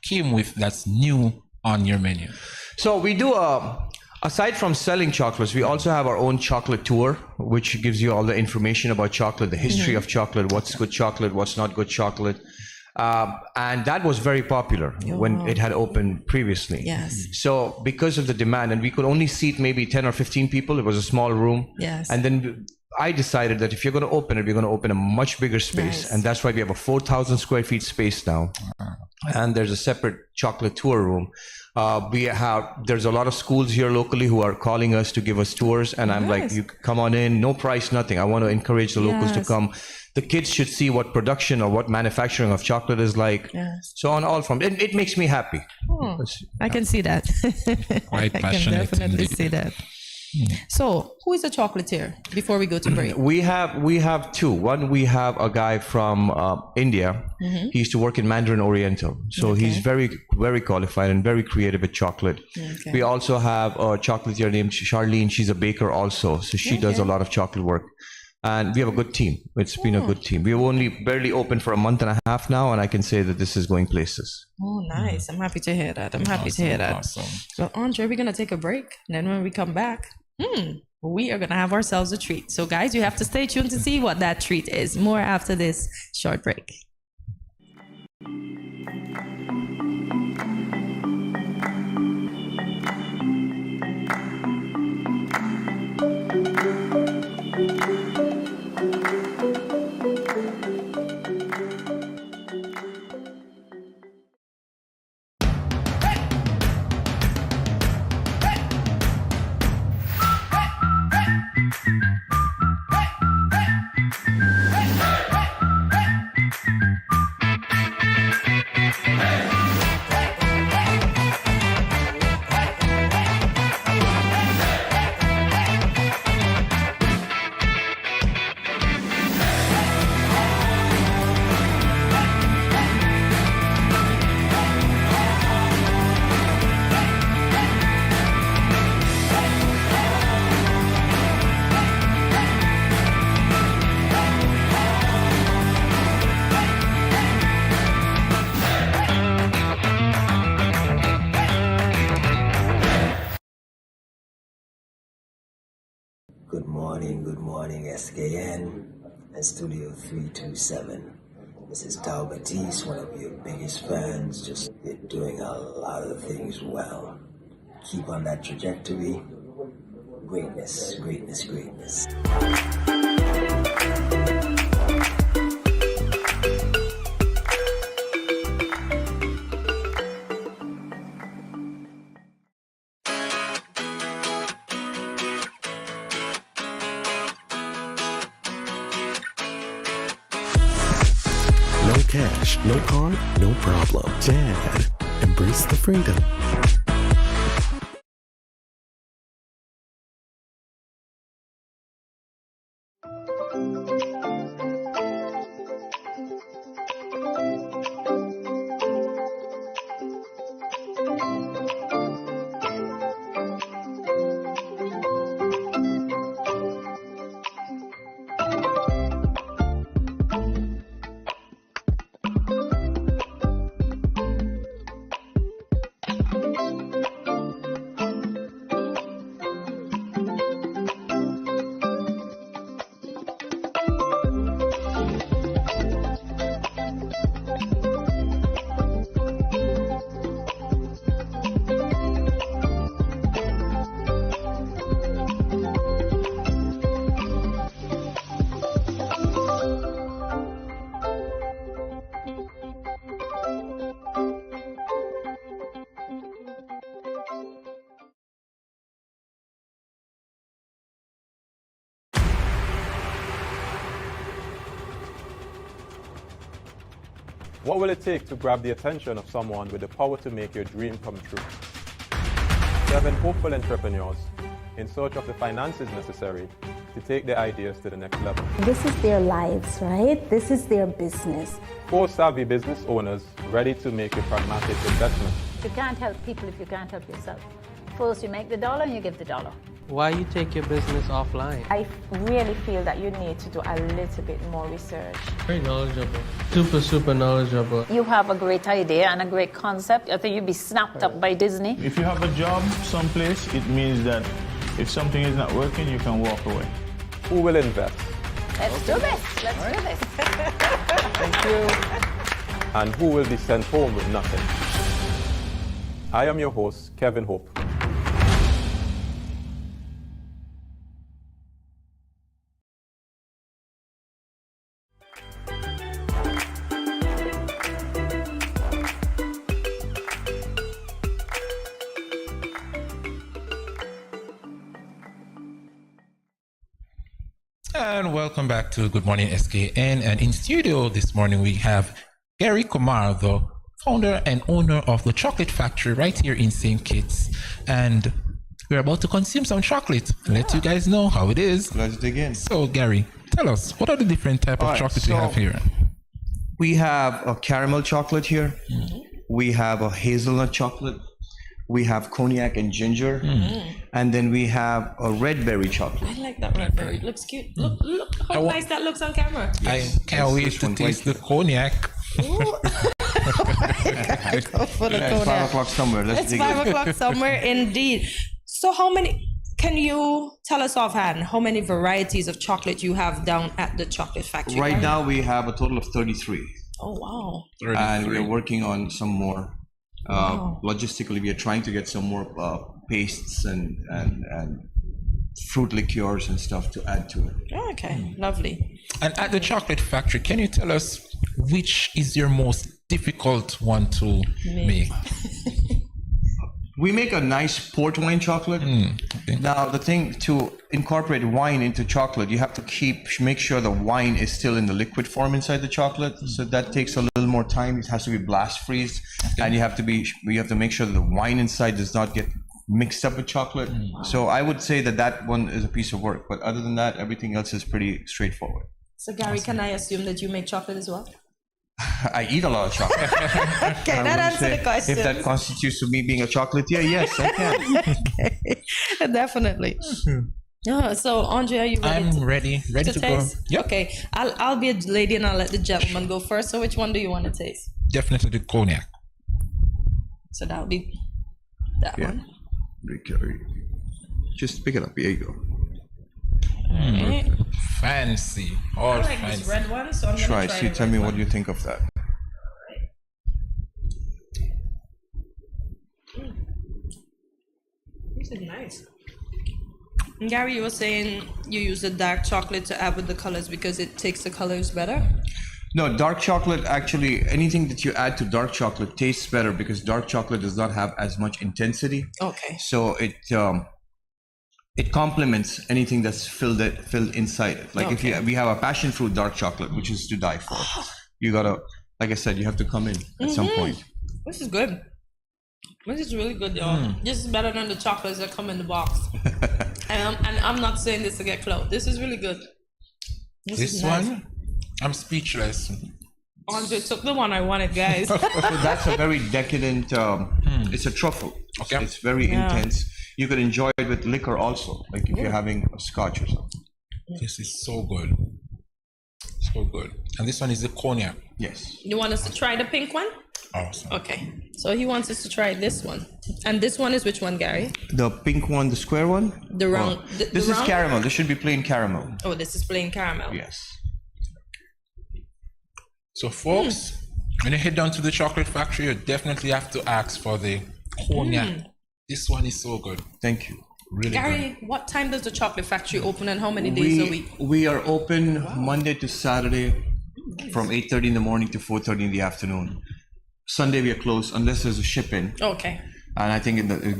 came with that's new on your menu? So we do aside from selling chocolates, we also have our own chocolate tour, which gives you all the information about chocolate, the history of chocolate, what's good chocolate, what's not good chocolate. And that was very popular when it had opened previously. Yes. So because of the demand, and we could only seat maybe 10 or 15 people, it was a small room. Yes. And then I decided that if you're going to open it, we're going to open a much bigger space. Nice. And that's why we have a 4,000 square feet space now. And there's a separate chocolate tour room. There's a lot of schools here locally who are calling us to give us tours. And I'm like, you come on in, no price, nothing. I want to encourage the locals to come. The kids should see what production or what manufacturing of chocolate is like. Yes. So on all from it makes me happy. I can see that. Quite I can passionate definitely indeed. see that. So, who is a chocolatier before we go to break? We have two. One, we have a guy from India. He used to work in Mandarin Oriental. So he's very, very qualified and very creative with chocolate. We also have a chocolatier named Charlene. She's a baker also. So she does a lot of chocolate work. And we have a good team. It's been a good team. We've only barely opened for a month and a half now, and I can say that this is going places. Oh, nice. I'm happy to hear that. Awesome. So, Andre, we're going to take a break. And then when we come back, we are going to have ourselves a treat. So, guys, you have to stay tuned to see what that treat is. More after this short break. Good morning, SKN and Studio 327. This is Tao Batiste, one of your biggest fans. Just you're doing a lot of things well. Keep on that trajectory. Greatness, greatness, greatness. No cash, no card, no problem. Dad, embrace the freedom. What will it take to grab the attention of someone with the power to make your dream come true? 7 hopeful entrepreneurs in search of the finances necessary to take their ideas to the next level. This is their lives, right? This is their business. 4 savvy business owners ready to make a pragmatic investment. You can't help people if you can't help yourself. First, you make the dollar and you give the dollar. Why you take your business offline? I really feel that you need to do a little bit more research. Very knowledgeable. Super knowledgeable. You have a great idea and a great concept. I think you'd be snapped up by Disney. If you have a job someplace, it means that if something is not working, you can walk away. Who will invest? Let's do this. Let's do this. Thank you. And who will be sent home with nothing? I am your host, Kevin Hope. And welcome back to Good Morning SKN. And in studio this morning, we have Gary Kumar, the founder and owner of the chocolate factory right here in St. Kitts. And we're about to consume some chocolate. Let you guys know how it is. Let's dig in. So, Gary, tell us, what are the different type of chocolate we have here? We have a caramel chocolate here. We have a hazelnut chocolate. We have cognac and ginger. And then we have a red berry chocolate. I like that red berry. It looks cute. Look how nice that looks on camera. Yes. I can't wait to taste the cognac. Go for the It's 5 o'clock somewhere. It's 5 o'clock somewhere indeed. So how many, can you tell us offhand, how many varieties of chocolate you have down at the chocolate factory? Right now we have a total of 33. Oh, wow. 33. And we're working on some more. Logistically, we are trying to get some more pastes and fruit liqueurs and stuff to add to it. Okay, lovely. And at the chocolate factory, can you tell us which is your most difficult one to make? We make a nice port wine chocolate. Now, the thing to incorporate wine into chocolate, you have to make sure the wine is still in the liquid form inside the chocolate. So that takes a little more time. It has to be blast freeze, and you have to make sure that the wine inside does not get mixed up with chocolate. So I would say that one is a piece of work. But other than that, everything else is pretty straightforward. So Gary, can I assume that you make chocolate as well? I eat a lot of chocolate. Okay, that answers the question. If that constitutes to me being a chocolatier, yes, I can. Okay, definitely. So Andre, are you ready? I'm ready to go. Yep. Okay, I'll be a lady and I'll let the gentleman go first. So which one do you want to taste? Definitely the cognac. So that'll be that one. Just pick it up. Here you go. Right. fancy. All I like fancy. this red one, so I'm gonna Try. try See, the tell red me one. what you think of that. This is nice. And Gary, you were saying you use the dark chocolate to add with the colors because it takes the colors better? No, dark chocolate, actually, anything that you add to dark chocolate tastes better because dark chocolate does not have as much intensity. Okay. So it complements anything that's filled inside it. Like if we have a passion fruit dark chocolate, which is to die for. You gotta, like I said, you have to come in at some point. This is good. This is really good, y'all. This is better than the chocolates that come in the box. And I'm not saying this to get clout. This is really good. This is nice. One, I'm speechless. Andre took the one I wanted, guys. So that's a very decadent, it's a truffle. Okay. It's very intense. You could enjoy it with liquor also, like if you're having a scotch or something. This is so good. So good. And this one is the cognac. Yes. You want us to try the pink one? Awesome. Okay. So he wants us to try this one. And this one is which one, Gary? The pink one, the square one? The round. This is caramel. This should be plain caramel. Oh, this is plain caramel. Yes. So folks, when you head down to the chocolate factory, you definitely have to ask for the cognac. This one is so good. Thank you. Really Gary, good. what time does the chocolate factory open and how many days a week? We are open Monday to Saturday from 8:30 in the morning to 4:30 in the afternoon. Sunday we are closed unless there's a ship in. Okay. And I think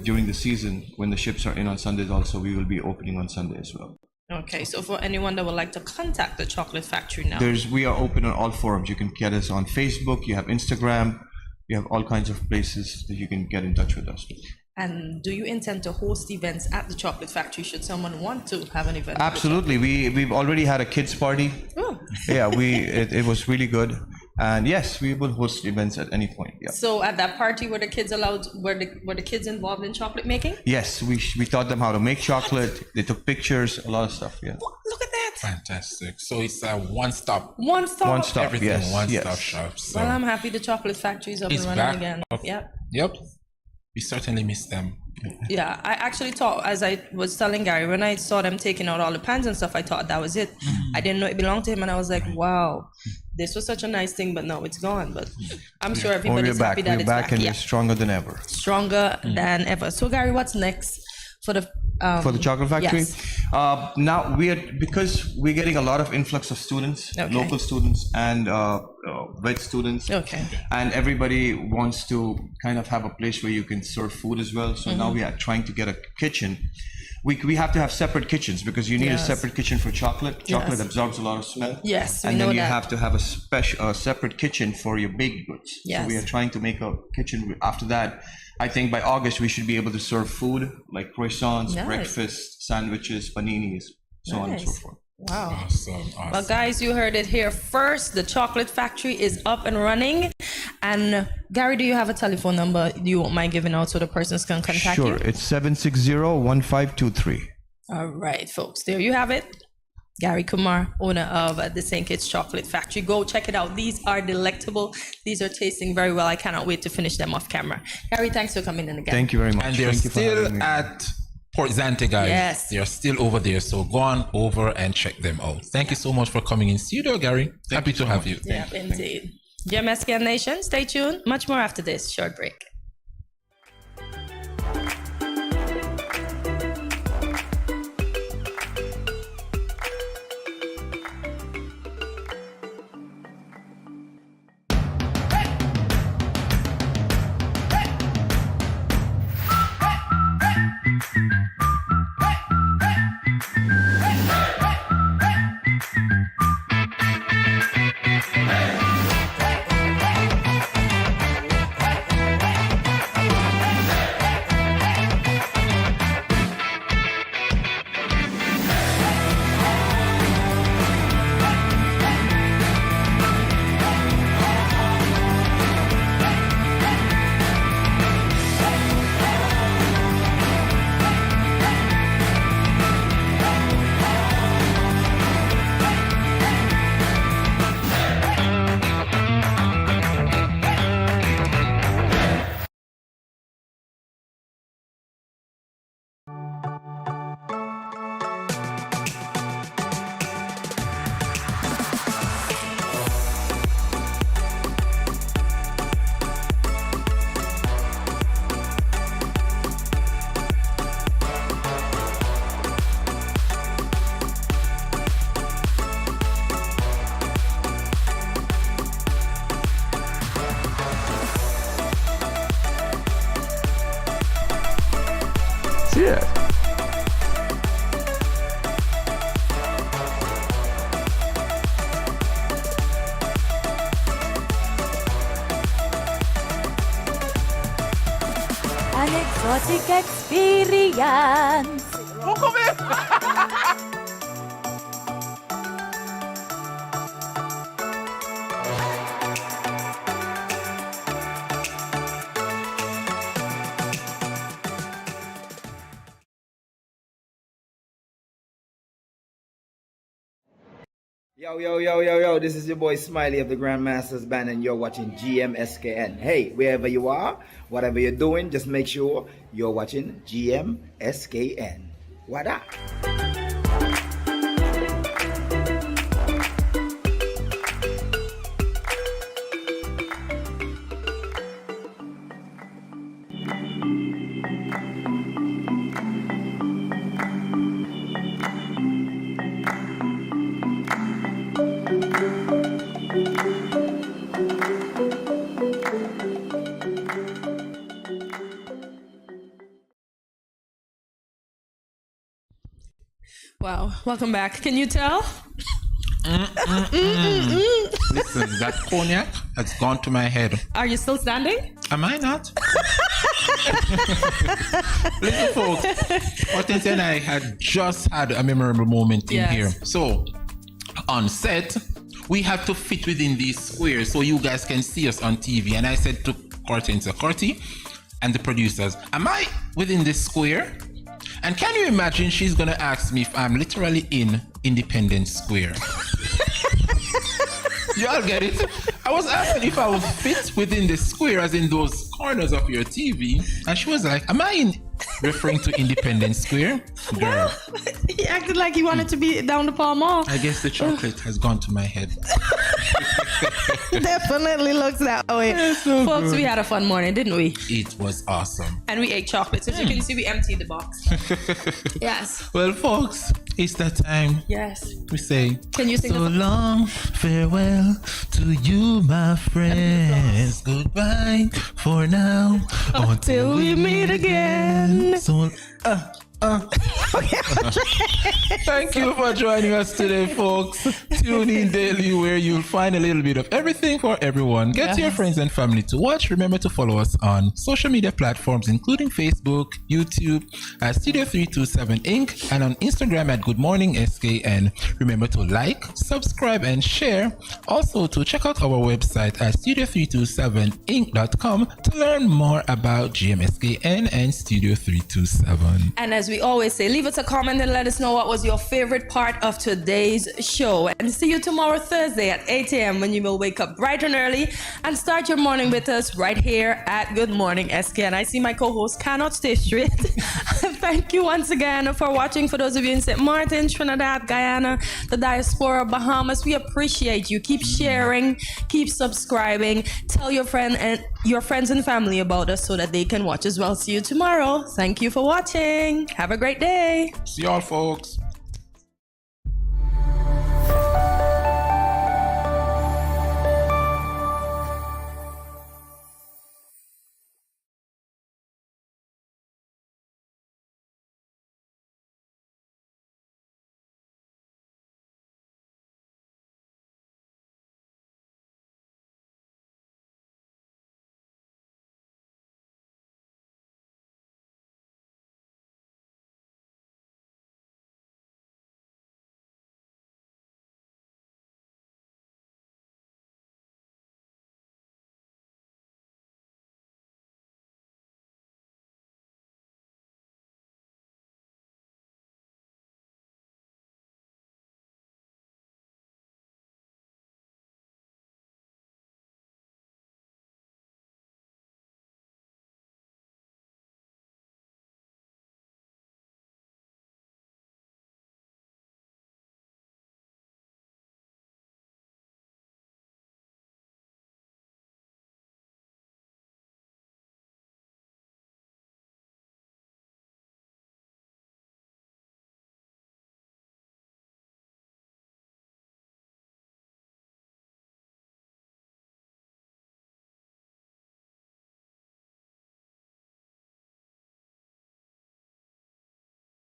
during the season, when the ships are in on Sundays also, we will be opening on Sunday as well. Okay, so for anyone that would like to contact the chocolate factory now. We are open on all forums. You can get us on Facebook, you have Instagram, you have all kinds of places that you can get in touch with us. And do you intend to host events at the chocolate factory should someone want to have an event? Absolutely. We've already had a kids party. Oh. Yeah, it was really good. And yes, we will host events at any point. Yeah. So at that party, were the kids allowed? Were the kids involved in chocolate making? Yes, we taught them how to make chocolate. They took pictures, a lot of stuff. Yeah. Look at that. Fantastic. So it's a one-stop. One-stop. Everything Yes. one-stop shop. So Well, I'm happy the chocolate factory is up and it's running back. again. Okay. Yep. Yep. We certainly miss them. Yeah, I actually thought, as I was telling Gary, when I saw them taking out all the pans and stuff, I thought that was it. I didn't know it belonged to him, and I was like, wow, this was such a nice thing, but no, it's gone. But I'm sure everybody's happy that We're it's back, back. and Yeah. we're stronger than ever. Stronger than ever. So Gary, what's next for the chocolate factory? Yes. Now because we're getting a lot of influx of students, Okay. local students and vet students. Okay. And everybody wants to kind of have a place where you can serve food as well. So now we are trying to get a kitchen. We have to have separate kitchens because you need a separate kitchen for chocolate. Chocolate absorbs a lot of smell. Yes, we and know then you that. have to have a separate kitchen for your baked goods. Yes. So we are trying to make a kitchen. After that, I think by August we should be able to serve food like croissants, Nice. breakfast, sandwiches, paninis, so on and so Nice. forth. Wow. Awesome. Well, guys, you heard it here first. The chocolate factory is up and running. And Gary, do you have a telephone number you won't mind giving out so the persons can contact Sure, you? it's 760-1523. All right, folks, there you have it. Gary Kumar, owner of the St. Kitts Chocolate Factory. Go check it out. These are delectable. These are tasting very well. I cannot wait to finish them off camera. Gary, thanks for coming in again. Thank you very much. And they're Thank you for having still me. at Port Zante, guys. Yes. They're still over there. So go on over and check them out. Thank you so much for coming in studio, Gary. Happy to have you. Yeah, indeed. GMSKN Nation, stay tuned. Much more after this short break. exotic experience. Yo, this is your boy Smiley of the Grandmasters Band, and you're watching GMSKN. Hey, wherever you are, whatever you're doing, just make sure you're watching GMSKN. What up? Wow, welcome back. Can you tell? Listen, that cognac has gone to my head. Are you still standing? Am I not? Listen, folks, Hortensia and I had just had a memorable moment in here. So, on set, we have to fit within these squares so you guys can see us on TV. And I said to Hortensia, Corty, and the producers, am I within this square? And can you imagine she's gonna ask me if I'm literally in Independence Square? Y'all get it? I was asking if I would fit within the square, as in those corners of your TV, and she was like, am I in, referring to Independence Square? Girl. He acted like he wanted to be down the Pall Mall. I guess the chocolate has gone to my head. Definitely looks that way. So folks, good. we had a fun morning, didn't we? It was awesome. And we ate chocolates. As you can see, we emptied the box. Yes. Well, folks, it's that time. Yes. We say, can you sing so long, farewell to you, my friends. Goodbye for now, until we meet again. So, Thank you for joining us today, folks. Tune in daily where you'll find a little bit of everything for everyone. Get your friends and family to watch. Remember to follow us on social media platforms, including Facebook, YouTube at Studio 327 Inc. and on Instagram at Good Morning SKN. Remember to like, subscribe, and share. Also to check out our website at studio327inc.com to learn more about GMSKN and Studio 327. And as we always say, leave us a comment and let us know what was your favorite part of today's show. And see you tomorrow, Thursday at 8 a.m. when you will wake up bright and early and start your morning with us right here at Good Morning SK. And I see my co-host cannot stay straight. Thank you once again for watching. For those of you in St. Martin, Trinidad, Guyana, the diaspora, Bahamas, we appreciate you. Keep sharing, keep subscribing. Tell your friends and family about us so that they can watch as well. See you tomorrow. Thank you for watching. Have a great day. See y'all, folks.